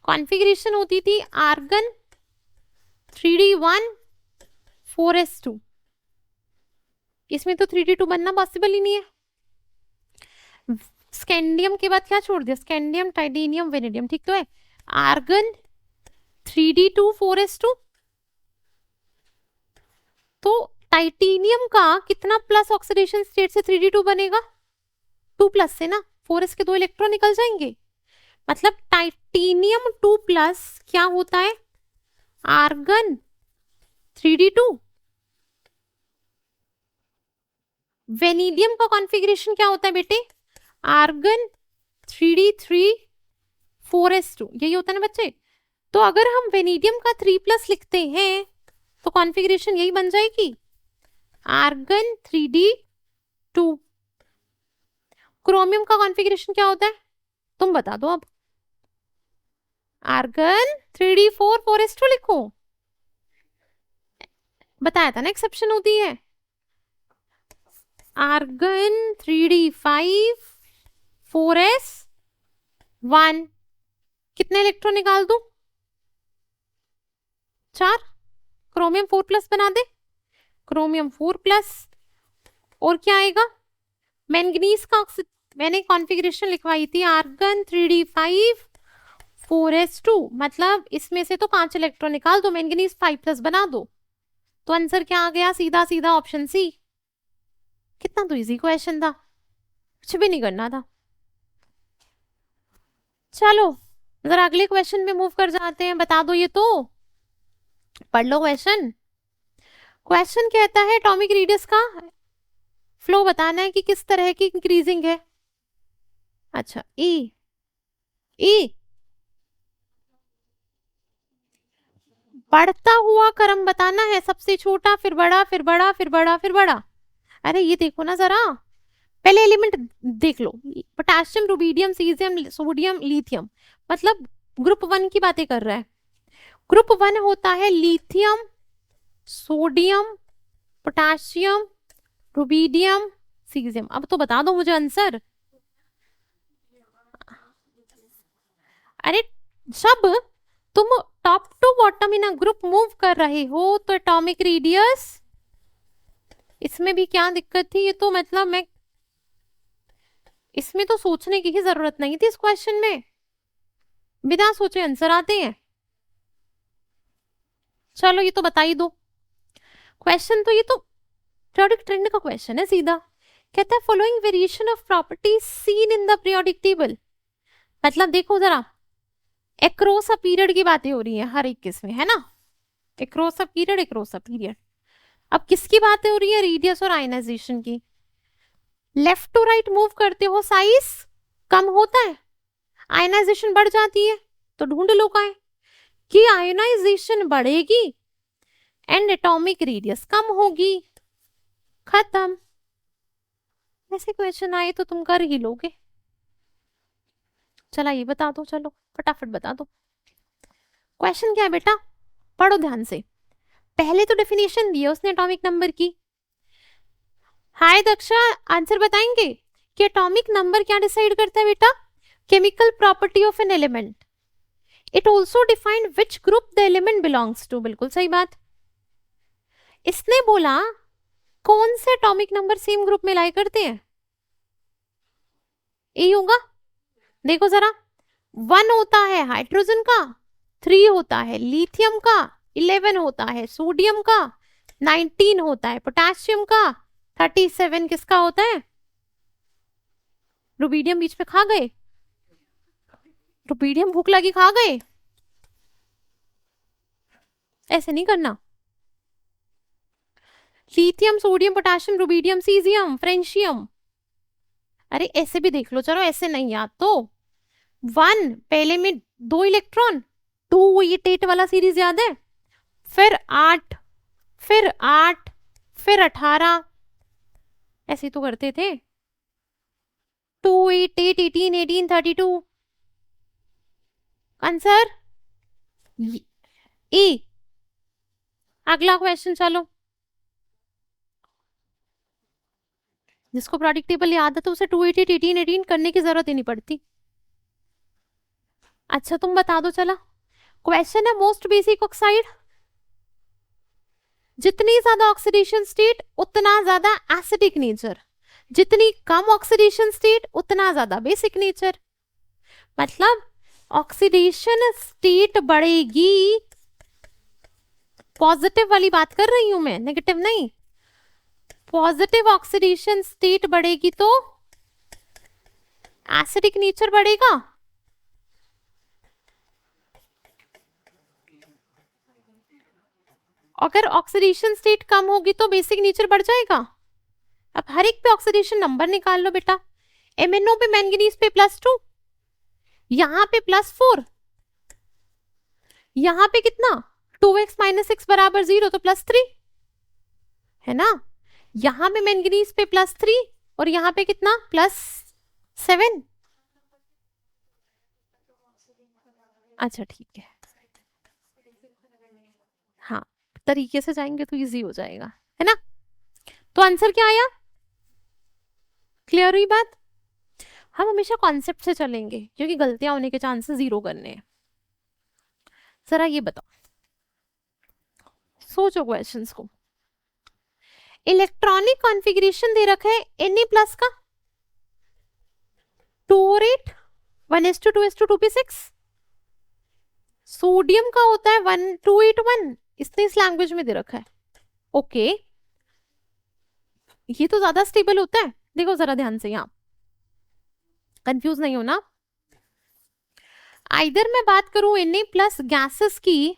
कॉन्फ़िगरेशन होती थी आर्गन 3d1 4s2, इसमें तो 3d2 बनना पॉसिबल ही नहीं है। स्कैंडियम के बाद क्या छोड़ दिया, स्कैंडियम, टाइटेनियम, वेनेडियम, ठीक तो है। आर्गन 3d2 4s2, तो टाइटेनियम का कितना प्लस ऑक्सीडेशन स्टेट से 3d2 बनेगा, 2+ से ना, 4s के 2 इलेक्ट्रॉन निकल जाएंगे, मतलब टाइटेनियम 2+ क्या होता है, आर्गन 3d2। वेनेडियम का कॉन्फ़िगरेशन क्या होता है बेटे, आर्गन 3d3 4s2, यही होता है ना बच्चे। तो अगर हम वेनेडियम का 3+ लिखते हैं तो कॉन्फ़िगरेशन यही बन जाएगी, आर्गन 3d2। क्रोमियम का कॉन्फ़िगरेशन क्या होता है, तुम बता दो अब, आर्गन 3d4 4s2 लिखो, बताया था ना एक्सेप्शन होती है, आर्गन 3d5 4s1, कितने इलेक्ट्रॉन निकाल दूं, 4, क्रोमियम 4+ बना दे, क्रोमियम 4+, और क्या आएगा, मैंगनीज का मैंने कॉन्फ़िगरेशन लिखवाई थी आर्गन 3d5 4s2, मतलब इसमें से तो 5 इलेक्ट्रॉन निकाल दो, मैंगनीज 5+ बना दो, तो आंसर क्या आ गया, सीधा सीधा ऑप्शन सी। कितना तो इजी क्वेश्चन था, कुछ भी नहीं करना था। चलो जरा अगले क्वेश्चन में मूव कर जाते हैं, बता दो ये तो, पढ़ लो क्वेश्चन। क्वेश्चन कहता है एटॉमिक रेडियस का फ्लो बताना है कि किस तरह की इंक्रीजिंग है। अच्छा ई बढ़ता हुआ क्रम बताना है, सबसे छोटा फिर बड़ा फिर बड़ा फिर बड़ा फिर बड़ा। अरे ये देखो ना जरा, पहले एलिमेंट देख लो, potassium, rubidium, caesium, sodium, lithium, मतलब ग्रुप 1 की बातें कर रहा है। ग्रुप 1 होता है lithium, sodium, potassium, rubidium, caesium. अब तो बता दो मुझे आंसर। अरे सब तुम top to bottom in group move कर रहे हो तो एटॉमिक रेडियस, इसमें भी क्या दिक्कत थी? ये तो मतलब मैं, इसमें तो सोचने की ही जरूरत नहीं थी। इस क्वेश्चन में बिना सोचे आंसर आते हैं। चलो ये तो बता ही दो क्वेश्चन, तो ये तो पीरियोडिक ट्रेंड का क्वेश्चन है सीधा। कहता है following variation of properties seen in the periodic table. मतलब देखो जरा, एक्रॉस अ पीरियड की बातें हो रही है हर एक केस में, है ना, across a period, across a period. अब किसकी बातें हो रही है? रेडियस और आयनाइजेशन की। लेफ्ट टू राइट मूव करते हो, साइज कम होता है, आयनाइजेशन बढ़ जाती है, तो ढूंढ लो का है कि आयनाइजेशन बढ़ेगी एंड एटॉमिक रेडियस कम होगी, खत्म। ऐसे क्वेश्चन आए तो तुम कर ही लोगे। चला ये बता दो, चलो फटाफट बता दो। क्वेश्चन क्या है बेटा, पढ़ो ध्यान से। पहले तो डेफिनेशन दी है उसने एटॉमिक नंबर की। हाय दक्षा, आंसर बताएंगे कि एटॉमिक नंबर क्या डिसाइड करता है बेटा? Chemical property of an element. It also defined which group the element belongs to. बिल्कुल सही बात। इसने बोला कौन से एटॉमिक नंबर सेम ग्रुप में लाई करते हैं? यही होगा। देखो जरा, 1 होता है हाइड्रोजन का, 3 होता है लिथियम का, 11 होता है सोडियम का, 19 होता है पोटेशियम का, 37 किसका होता है? रुबीडियम बीच में खा गए, रुबीडियम भूख लगी खा गए, ऐसे नहीं करना। Lithium, sodium, potassium, rubidium, caesium, francium. अरे ऐसे भी देख लो, चलो ऐसे नहीं याद तो 1 पहले में 2 इलेक्ट्रॉन, 2 ये टेट वाला सीरीज याद है, फिर 8, फिर 8, फिर 18, ऐसे तो करते थे। 2 8 8 18 18 32। आंसर ई। अगला क्वेश्चन चलो। जिसको पीरियोडिक टेबल याद है तो उसे 2 8 8 18 18 करने की जरूरत ही नहीं पड़ती। अच्छा तुम बता दो, चला क्वेश्चन है मोस्ट बेसिक ऑक्साइड। जितनी ज्यादा ऑक्सीडेशन स्टेट उतना ज्यादा एसिडिक नेचर, जितनी कम ऑक्सीडेशन स्टेट उतना ज्यादा बेसिक नेचर। मतलब ऑक्सीडेशन स्टेट बढ़ेगी, पॉजिटिव वाली बात कर रही हूं मैं, नेगेटिव नहीं। पॉजिटिव ऑक्सीडेशन स्टेट बढ़ेगी तो एसिडिक नेचर बढ़ेगा, अगर ऑक्सीडेशन स्टेट कम होगी तो बेसिक नेचर बढ़ जाएगा। अब हर एक पे ऑक्सीडेशन नंबर निकाल लो बेटा। MnO पे मैंगनीज पे +2, यहां पे +4, यहां पे कितना 2x - 6 = 0 तो +3 है ना। यहां पे मैंगनीज पे +3 और यहां पे कितना +7। अच्छा ठीक है, हाँ तरीके से जाएंगे तो इजी हो जाएगा, है ना। तो आंसर क्या आया? क्लियर हुई बात? हम हमेशा कॉन्सेप्ट से चलेंगे क्योंकि गलतियां होने के चांसेस 0 करने हैं। जरा ये बताओ, सोचो क्वेश्चंस को। इलेक्ट्रॉनिक कॉन्फ़िगरेशन दे रखा है Na+ का 2 और 8, 1:2 2p6। सोडियम का होता है 1:2 इसने इस लैंग्वेज में दे रखा है। ओके ये तो ज्यादा स्टेबल होता है। देखो जरा ध्यान से, यहां कंफ्यूज नहीं होना। इधर मैं बात करूं Na+ गैसेस की,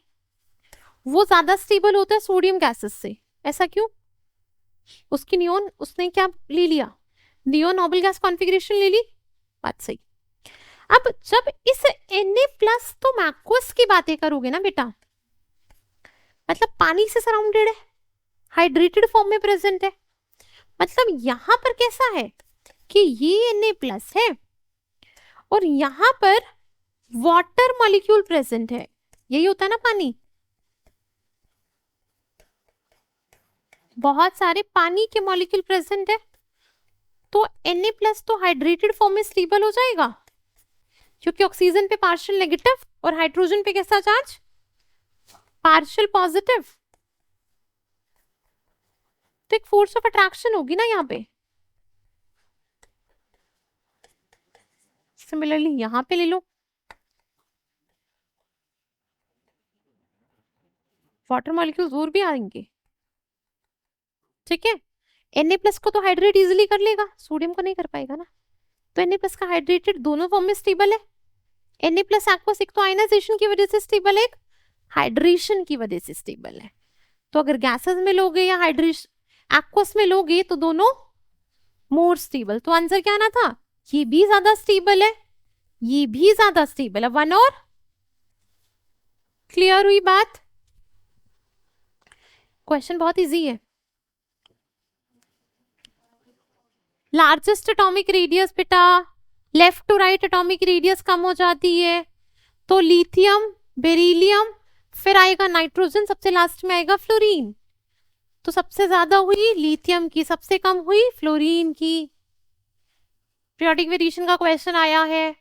वो ज्यादा स्टेबल होता है सोडियम गैसेस से, ऐसा क्यों? उसकी नियोन, उसने क्या ले लिया? नियोन नोबल गैस कॉन्फ़िगरेशन ले ली, बात सही। अब जब इस Na+ तुम एक्वस की बातें करोगे ना बेटा, मतलब पानी से सराउंडेड है, हाइड्रेटेड फॉर्म में प्रेजेंट है, मतलब यहां पर कैसा है कि ये Na+ है और यहां पर वाटर मॉलिक्यूल प्रेजेंट है, यही होता है ना पानी, बहुत सारे पानी के मॉलिक्यूल प्रेजेंट है, तो Na+ तो हाइड्रेटेड फॉर्म में स्टेबल हो जाएगा, क्योंकि ऑक्सीजन पे पार्शियल नेगेटिव और हाइड्रोजन पे कैसा चार्ज? पार्शियल पॉजिटिव, तो एक फोर्स ऑफ अट्रैक्शन होगी ना यहाँ पे। सिमिलरली यहां पे ले लो, वाटर मॉलिक्यूल्स और भी आएंगे, ठीक है। Na+ को तो हाइड्रेट इजीली कर लेगा, सोडियम को नहीं कर पाएगा ना, तो Na+ का हाइड्रेटेड दोनों फॉर्म में स्टेबल है। Na+ एक्वस एक तो आयनाइजेशन की वजह से स्टेबल है, एक हाइड्रेशन की वजह से स्टेबल है, तो अगर गैसेस में लोगे या हाइड्रेशन एक्वस में लोगे तो दोनों मोर स्टेबल, तो आंसर क्या आना था? ये भी ज्यादा स्टेबल है, ये भी ज्यादा स्टेबल है, 1 और। क्लियर हुई बात? क्वेश्चन बहुत इजी है। लार्जेस्ट एटॉमिक रेडियस बेटा, left to right atomic radius कम हो जाती है, तो लिथियम, बेरिलियम, फिर आएगा नाइट्रोजन, सबसे लास्ट में आएगा फ्लोरीन, तो सबसे ज्यादा हुई लिथियम की, सबसे कम हुई फ्लोरीन की। पीरियोडिक वेरिएशन का क्वेश्चन आया है।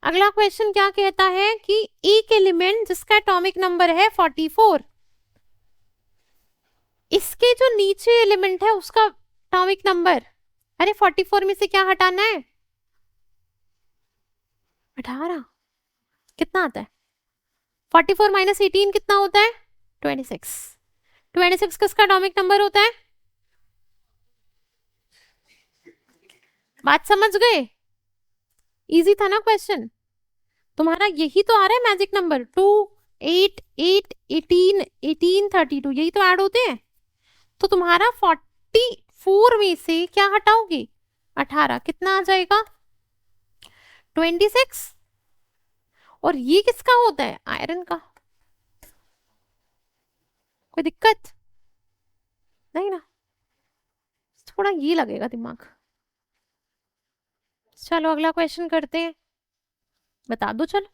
अगला क्वेश्चन क्या कहता है कि एक एलिमेंट जिसका एटॉमिक नंबर है 44, इसके जो नीचे एलिमेंट है उसका एटॉमिक नंबर, अरे 44 में से क्या हटाना है? 18, कितना आता है? 44 माइनस 18 कितना होता है? 26। 26 किसका एटॉमिक नंबर होता है? बात समझ गए? इजी था ना क्वेश्चन, तुम्हारा यही तो आ रहा है मैजिक नंबर, 2, 8, 8, 18, 18, 32, यही तो ऐड होते हैं, तो तुम्हारा 44 में से क्या हटाओगे? 18, कितना आ जाएगा? 26। और ये किसका होता है? आयरन का। कोई दिक्कत नहीं ना? थोड़ा ये लगेगा दिमाग। चलो अगला क्वेश्चन करते हैं, बता दो चलो।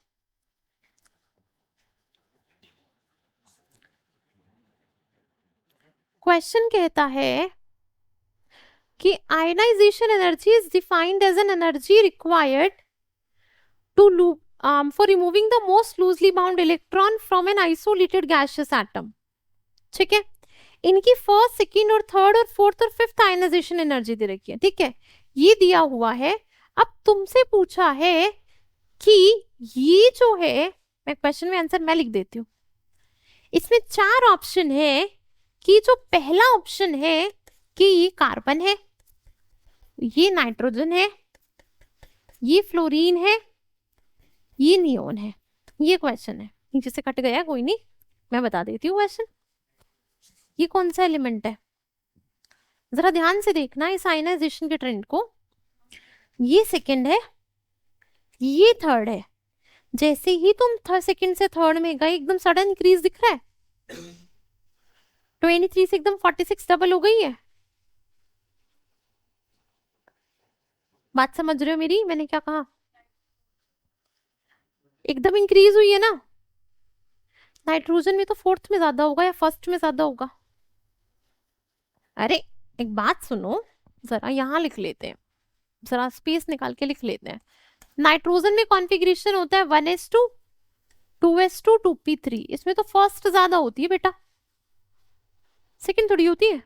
क्वेश्चन कहता है कि ionisation energy is defined as an energy required to for removing the most loosely bound electron from an isolated gaseous atom, ठीक है। इनकी फर्स्ट, सेकेंड और थर्ड और फोर्थ और फिफ्थ आयनाइजेशन एनर्जी दे रखी है, ठीक है, ये दिया हुआ है। अब तुमसे पूछा है कि ये जो है, मैं क्वेश्चन में आंसर मैं लिख देती हूँ, इसमें 4 ऑप्शन है कि जो पहला ऑप्शन है कि ये कार्बन है, ये नाइट्रोजन है, ये फ्लोरीन है, ये नियोन है, ये क्वेश्चन है। नीचे से कट गया, कोई नहीं, मैं बता देती हूँ क्वेश्चन। ये कौन सा एलिमेंट है? जरा ध्यान से देखना इस आयनाइजेशन के ट्रेंड को, ये सेकंड है, ये थर्ड है, जैसे ही तुम सेकंड से थर्ड में गए एकदम सडन इंक्रीज दिख रहा है, 23 से एकदम 46 डबल हो गई है। बात समझ रहे हो मेरी? मैंने क्या कहा? एकदम इंक्रीज हुई है ना। नाइट्रोजन में तो फोर्थ में ज्यादा होगा या फर्स्ट में ज्यादा होगा? अरे एक बात सुनो, जरा यहां लिख लेते हैं, जरा स्पेस निकाल के लिख लेते हैं। नाइट्रोजन में कॉन्फ़िगरेशन होता है 1s2, 2s2, 2p3, इसमें तो फर्स्ट ज्यादा होती है बेटा, सेकंड थोड़ी होती है।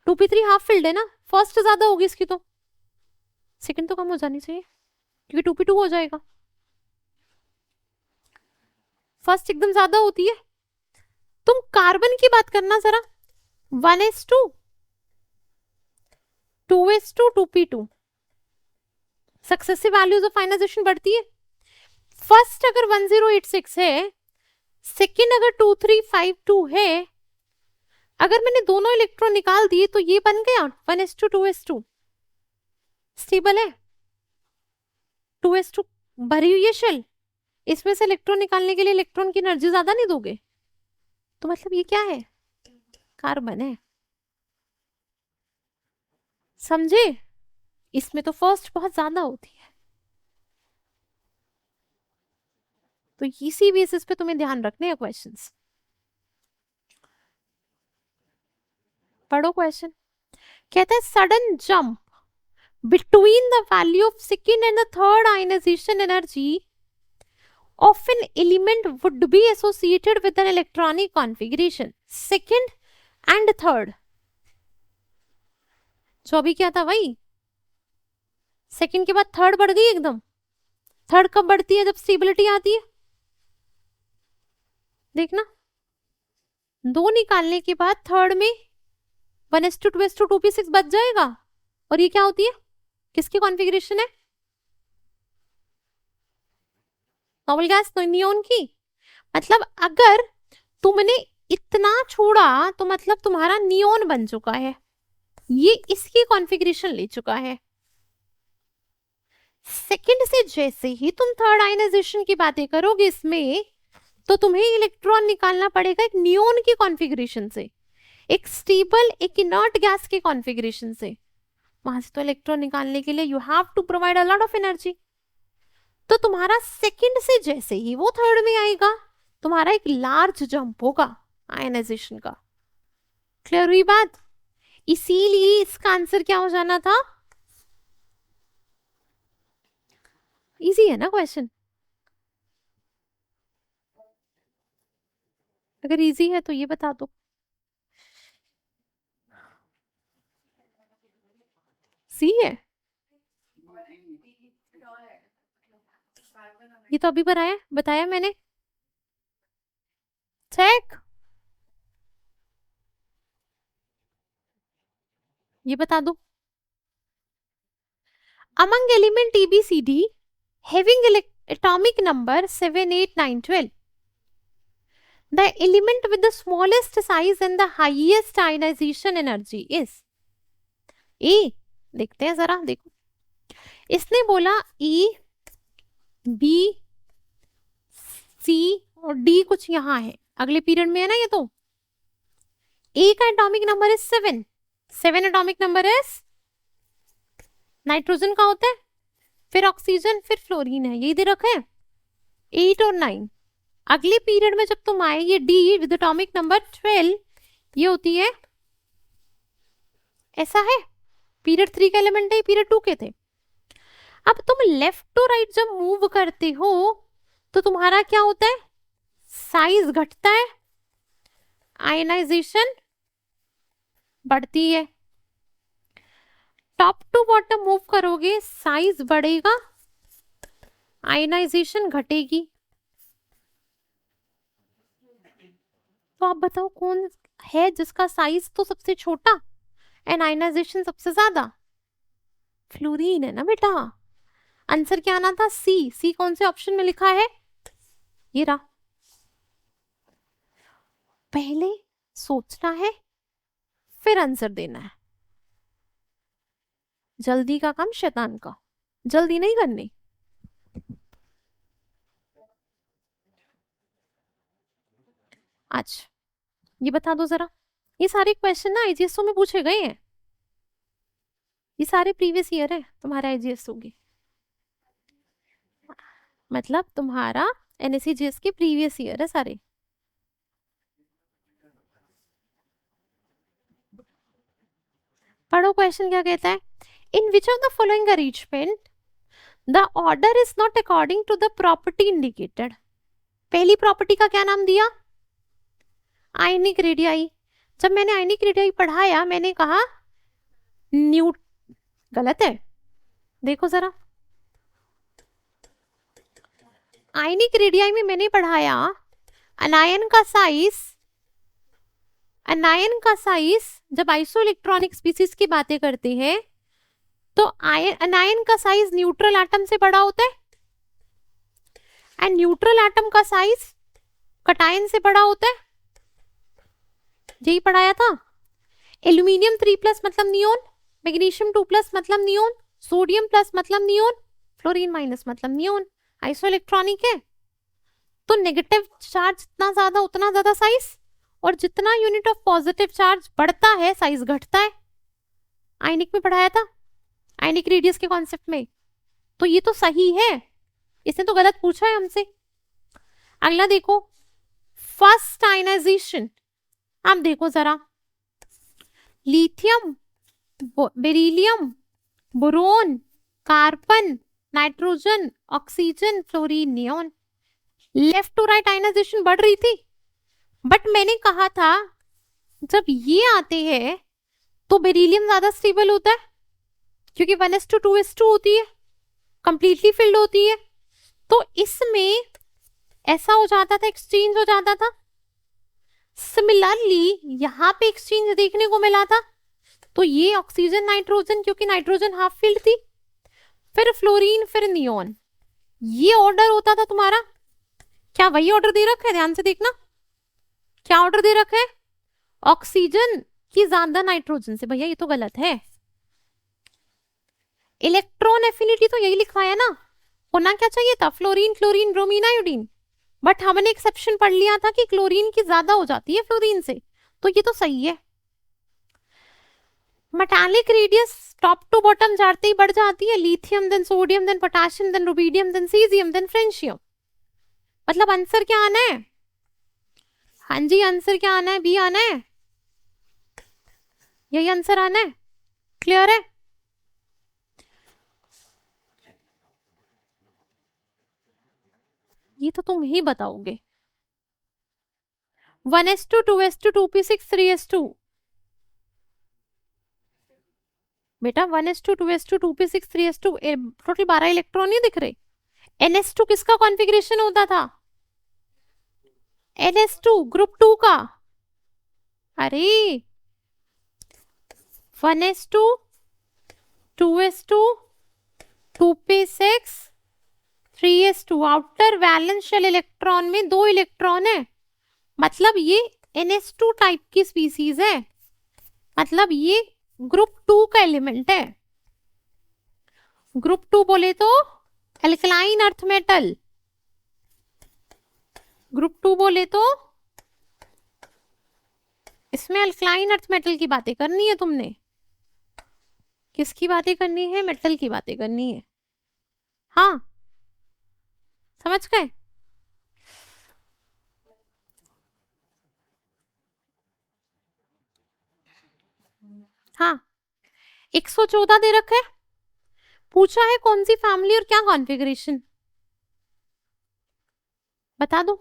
2p3 हाफ फिल्ड है ना, फर्स्ट ज्यादा होगी इसकी, तो सेकंड तो कम हो जानी चाहिए क्योंकि 2p2 हो जाएगा, फर्स्ट एकदम ज्यादा होती है। तुम कार्बन की बात करना जरा, 1s2, 2s2, 2p2, successive values of ionization बढ़ती है। फर्स्ट अगर 1086 है सेकेंड अगर 2352 है, अगर मैंने दोनों इलेक्ट्रॉन निकाल दिए तो ये बन गया 1:2:2 स्टेबल है। 2:2 भरी हुई है शेल, इसमें से इलेक्ट्रॉन निकालने के लिए इलेक्ट्रॉन की एनर्जी ज्यादा नहीं दोगे, तो मतलब ये क्या है, कार्बन है। समझे? इसमें तो फर्स्ट बहुत ज्यादा होती है, तो इसी बेसिस पे तुम्हें ध्यान रखने हैं क्वेश्चंस। पढ़ो क्वेश्चन। कहता है sudden jump between the value of second and the third ionisation energy of an element would be associated with an electronic configuration second and third। जो अभी क्या था वही, सेकंड के बाद थर्ड बढ़ गई एकदम। थर्ड कब बढ़ती है, जब स्टेबिलिटी आती है। देखना, दो निकालने के बाद थर्ड में 1:2:2p6 बच जाएगा, और ये क्या होती है, किसकी कॉन्फ़िगरेशन है, नोबल गैस नियोन की। मतलब अगर तुमने इतना छोड़ा तो मतलब तुम्हारा नियोन बन चुका है, ये इसकी कॉन्फ़िगरेशन ले चुका है। सेकंड से जैसे ही तुम थर्ड आयनाइजेशन की बातें करोगे इसमें, तो तुम्हें इलेक्ट्रॉन निकालना पड़ेगा एक नियोन की कॉन्फ़िगरेशन से, एक स्टेबल एक इनर्ट गैस की कॉन्फ़िगरेशन से। वहां से तो इलेक्ट्रॉन निकालने के लिए you have to provide a lot of energy. तो तुम्हारा सेकंड से जैसे ही वो थर्ड में आएगा, तुम्हारा एक लार्ज जंप होगा आयनाइजेशन का। क्लियर हुई बात? इसीलिए इसका आंसर क्या हो जाना था, इजी है ना क्वेश्चन। अगर इजी है तो ये बता दो, सी है। ये तो अभी बताया मैंने, चेक। ये बता दो, among element ABCD having atomic number 7, 8, 9, 12, the element with the smallest size and the highest ionization energy is A। देखते हैं जरा, देखो इसने बोला E, B, C और D कुछ यहाँ है, अगले पीरियड में है ना ये। तो A का एटॉमिक नंबर है 7, 7 एटॉमिक नंबर है, नाइट्रोजन का होता है, फिर ऑक्सीजन, फिर फ्लोरीन है, ये दे रखा है 8 और 9। अगले पीरियड में जब तुम आए, ये डी विद एटॉमिक नंबर 12, ये होती है, ऐसा है, पीरियड 3 का एलिमेंट है, पीरियड 2 के थे। अब तुम लेफ्ट टू राइट जब मूव करते हो तो तुम्हारा क्या होता है, साइज घटता है, आयनाइजेशन बढ़ती है। टॉप टू बॉटम मूव करोगे, साइज बढ़ेगा, आयनाइजेशन घटेगी। तो आप बताओ कौन है जिसका साइज तो सबसे छोटा एंड आयनाइजेशन सबसे ज्यादा? फ्लोरीन है ना बेटा। आंसर क्या आना था, सी। सी कौन से ऑप्शन में लिखा है, ये रहा। पहले सोचना है फिर आंसर देना है। जल्दी का काम शैतान का, जल्दी नहीं करनी। आज ये बता दो जरा, ये सारे क्वेश्चन ना आईजीएसओ में पूछे गए हैं, ये सारे प्रीवियस ईयर है तुम्हारा आईजीएसओ के, मतलब तुम्हारा एनएससीजीएस के प्रीवियस ईयर है सारे। पढ़ो क्वेश्चन क्या कहता है, in which of the following arrangement the order is not according to the property indicated. पहली प्रॉपर्टी का क्या नाम दिया, आयनिक रेडियाई। जब मैंने आयनिक रेडियाई पढ़ाया मैंने कहा गलत है, देखो जरा, आयनिक रेडियाई में मैंने पढ़ाया अनायन का साइज जब आइसोइलेक्ट्रॉनिक स्पीसीज की बातें करते हैं तो अनायन का साइज न्यूट्रल एटम से बड़ा होता है, एंड न्यूट्रल एटम का साइज कटायन से बड़ा होता है, यही पढ़ाया था। एल्यूमिनियम 3+ मतलब नियोन, मैग्नीशियम 2+ मतलब नियोन, सोडियम प्लस मतलब नियोन, फ्लोरीन माइनस मतलब नियोन। आइसो इलेक्ट्रॉनिक है तो नेगेटिव चार्ज जितना ज्यादा उतना ज्यादा साइज, और जितना यूनिट ऑफ पॉजिटिव चार्ज बढ़ता है साइज घटता है। आयनिक में पढ़ाया था, आयनिक रेडियस के कॉन्सेप्ट में। तो ये तो सही है, इसने तो गलत पूछा है हमसे। अगला देखो, फर्स्ट आयनाइजेशन। आप देखो जरा, lithium, beryllium, boron, carbon, nitrogen, oxygen, fluorine, neon. Left to right ionization बढ़ रही थी, बट मैंने कहा था जब ये आते हैं तो बेरिलियम ज्यादा स्टेबल होता है, क्योंकि 1:2:2 होती है, कंप्लीटली फिल्ड होती है। तो इसमें ऐसा हो जाता था, एक्सचेंज हो जाता था। सिमिलरली यहां पे एक्सचेंज देखने को मिला था, तो ये ऑक्सीजन नाइट्रोजन, क्योंकि नाइट्रोजन हाफ फील्ड थी, फिर फ्लोरीन, फिर नियोन। ये ऑर्डर होता था तुम्हारा। क्या वही ऑर्डर दे रखा है? ध्यान से देखना, क्या ऑर्डर दे रखा है? ऑक्सीजन की ज्यादा नाइट्रोजन से। भैया ये तो गलत है। इलेक्ट्रॉन एफिनिटी तो यही लिखवाया ना, होना क्या चाहिए था? Fluorine, chlorine, bromine, iodine. But हमने एक्सेप्शन पढ़ लिया था कि क्लोरीन की ज्यादा हो जाती है फ्लोरीन से, तो ये तो सही है। Metallic radius top to bottom जाते ही बढ़ जाती है, lithium, then sodium, then potassium, then rubidium, then caesium, then francium. मतलब आंसर क्या आना है? हाँ जी, आंसर क्या आना है? बी आना है, यही आंसर आना है। क्लियर है? ये तो तुम ही बताओगे। 1s2 2s2 2p6 3s2। बेटा 1s2 2s2 2p6 3s2, total 12 electron नहीं दिख रहे? ns2 किसका कॉन्फ़िगरेशन होता था? ns2 ग्रुप 2 का। अरे 1s2 2s2 2p6 3s2, outer valence shell electron में 2 इलेक्ट्रॉन है, मतलब ये ns2 टाइप की स्पीसीज है, मतलब ये ग्रुप 2 का एलिमेंट है। ग्रुप 2 बोले तो एल्कलाइन अर्थ मेटल, ग्रुप 2 बोले तो इसमें अल्कलाइन अर्थ मेटल की बातें करनी है तुमने। किसकी बातें करनी है? मेटल की बातें करनी है। हाँ, समझ गए? हाँ, 114 दे रखा है, पूछा है कौन सी फैमिली और क्या कॉन्फ़िगरेशन, बता दो।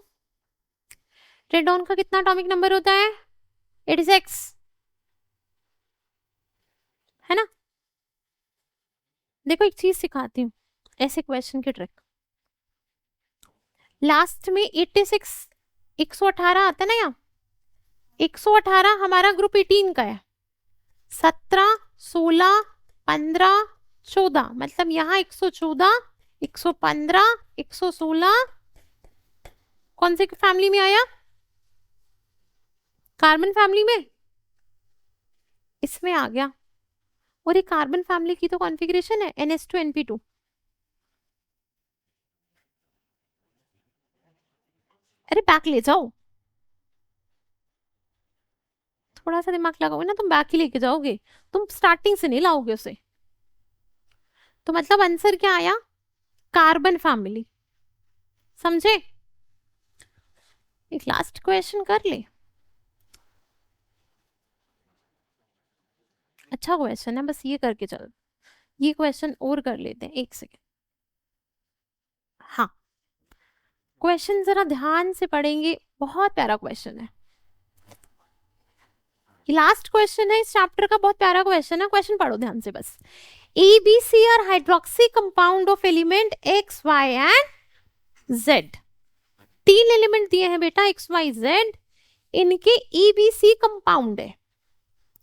रेडॉन का कितना एटॉमिक नंबर होता है? 86, है ना? देखो एक चीज सिखाती हूँ, ऐसे क्वेश्चन की ट्रिक। लास्ट में 86 118 आता है ना, यहाँ 118 हमारा ग्रुप 18 का है। 17 16 15 14, मतलब यहाँ 114 115 116 कौन से फैमिली में आया? कार्बन फैमिली में, इसमें आ गया। और ये कार्बन फैमिली की तो कॉन्फ़िगरेशन है NS2 NP2। अरे बैक ले जाओ, थोड़ा सा दिमाग लगाओगे ना, तुम बैक ही लेके जाओगे, तुम स्टार्टिंग से नहीं लाओगे उसे। तो मतलब आंसर क्या आया? Carbon family. समझे? एक लास्ट क्वेश्चन कर ले, अच्छा क्वेश्चन है, बस ये करके चल। ये क्वेश्चन और कर लेते हैं, एक सेकेंड। हाँ, क्वेश्चन जरा ध्यान से पढ़ेंगे, बहुत प्यारा क्वेश्चन है। लास्ट क्वेश्चन है इस चैप्टर का, बहुत प्यारा क्वेश्चन है, क्वेश्चन पढ़ो ध्यान से बस। ABC are hydroxy compound of element X, Y and Z। 3 element दिए हैं बेटा X, Y, Z, इनके ABC कंपाउंड है।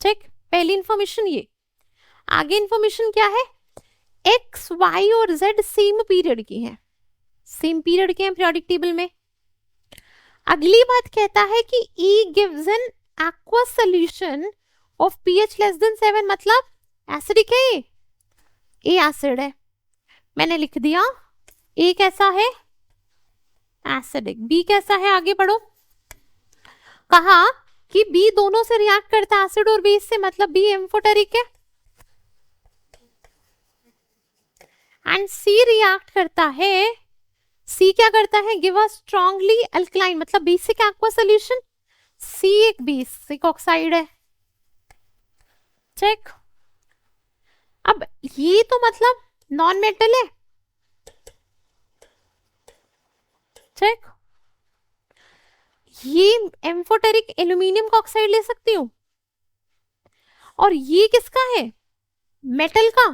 ठीक, पहली इंफॉर्मेशन ये। आगे इंफॉर्मेशन क्या है? X, Y और Z सेम पीरियड की हैं, सेम पीरियड के हैं पीरियोडिक टेबल में। अगली बात कहता है कि E gives an aqueous solution of pH less than 7, मतलब एसिडिक है ये, ए एसिड है, मैंने लिख दिया ए कैसा है, एसिडिक, बी कैसा है, आगे बढ़ो। कहा कि बी दोनों से रिएक्ट करता है, एसिड और बेस से, मतलब बी एम्फोटेरिक है। एंड सी रिएक्ट करता है, सी क्या करता है, गिव अ स्ट्रांगली अल्कलाइन, मतलब बेसिक एक्वा सॉल्यूशन, सी एक बेसिक ऑक्साइड है, चेक। अब ये तो मतलब नॉन मेटल है, चेक। ये एम्फोटेरिक एल्यूमिनियम का ऑक्साइड ले सकती हूं, और ये किसका है, मेटल का,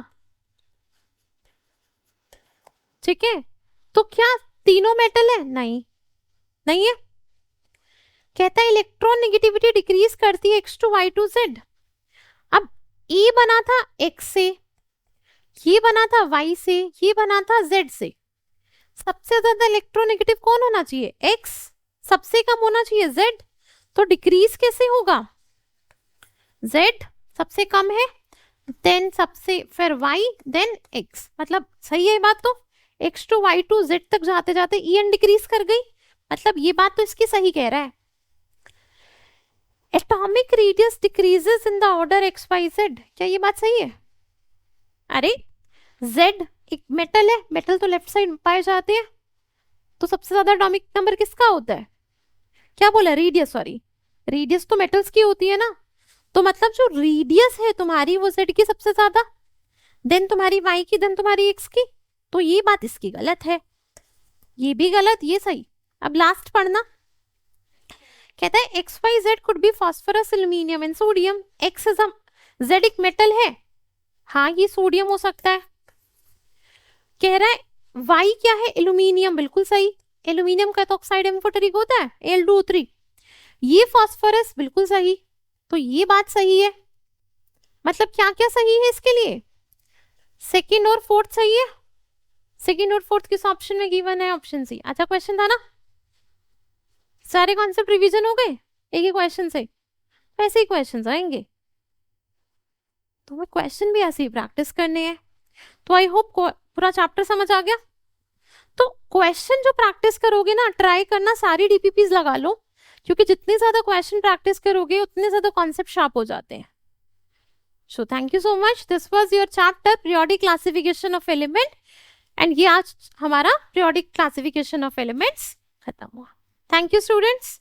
ठीक है। तो क्या तीनों मेटल है, नहीं, नहीं है। कहता है इलेक्ट्रॉन नेगेटिविटी डिक्रीज करती है X2Y2Z। अब E बना था X से, ये बना था Y से, ये बना था Z से, सबसे ज्यादा इलेक्ट्रोनेगेटिव कौन होना चाहिए, X, सबसे कम होना चाहिए Z, तो डिक्रीज कैसे होगा, Z सबसे कम है, देन सबसे, फिर Y, देन X, मतलब सही है बात। तो X2Y2Z तक जाते जाते EN डिक्रीज कर गई, मतलब ये बात तो इसकी सही कह रहा है। Atomic radius decreases in the order XYZ, क्या ये बात सही है, अरे Z एक मेटल है, मेटल तो लेफ्ट साइड पाए जाते हैं, तो सबसे ज्यादा एटॉमिक नंबर किसका होता है, क्या बोला, रेडियस, सॉरी रेडियस तो मेटल्स की होती है ना, तो मतलब जो रेडियस है तुम्हारी वो Z की सबसे ज्यादा, देन तुम्हारी Y की, देन तुम्हारी X की, तो ये बात इसकी गलत है, ये भी गलत, ये सही। अब लास्ट पढ़ना, कहता है XYZ could be phosphorus, aluminium and sodium, X is Z एक मेटल है, हाँ ये सोडियम हो सकता है। कह रहा है Y क्या है, एल्यूमिनियम, बिल्कुल सही, एल्यूमिनियम का तो ऑक्साइड एम्फोटेरिक होता है Al2O3, ये फास्फोरस, बिल्कुल सही, तो ये बात सही है। मतलब क्या क्या सही है इसके लिए, सेकंड और फोर्थ सही है, सेकंड और फोर्थ किस ऑप्शन में गिवन है, ऑप्शन सी। अच्छा क्वेश्चन था ना, सारे कॉन्सेप्ट रिवीजन हो गए एक ही क्वेश्चन से, ऐसे ही क्वेश्चन आएंगे, तो हमें क्वेश्चन भी ऐसे ही प्रैक्टिस करने हैं। तो आई होप पूरा चैप्टर समझ आ गया। तो क्वेश्चन जो प्रैक्टिस करोगे ना, ट्राई करना सारी डीपीपीज लगा लो, क्योंकि जितने ज्यादा क्वेश्चन प्रैक्टिस करोगे उतने ज्यादा कॉन्सेप्ट शार्प हो जाते हैं। So thank you so much, this was your chapter periodic classification of element, and ये आज हमारा पीरियोडिक क्लासिफिकेशन ऑफ एलिमेंट्स खत्म हुआ। Thank you students.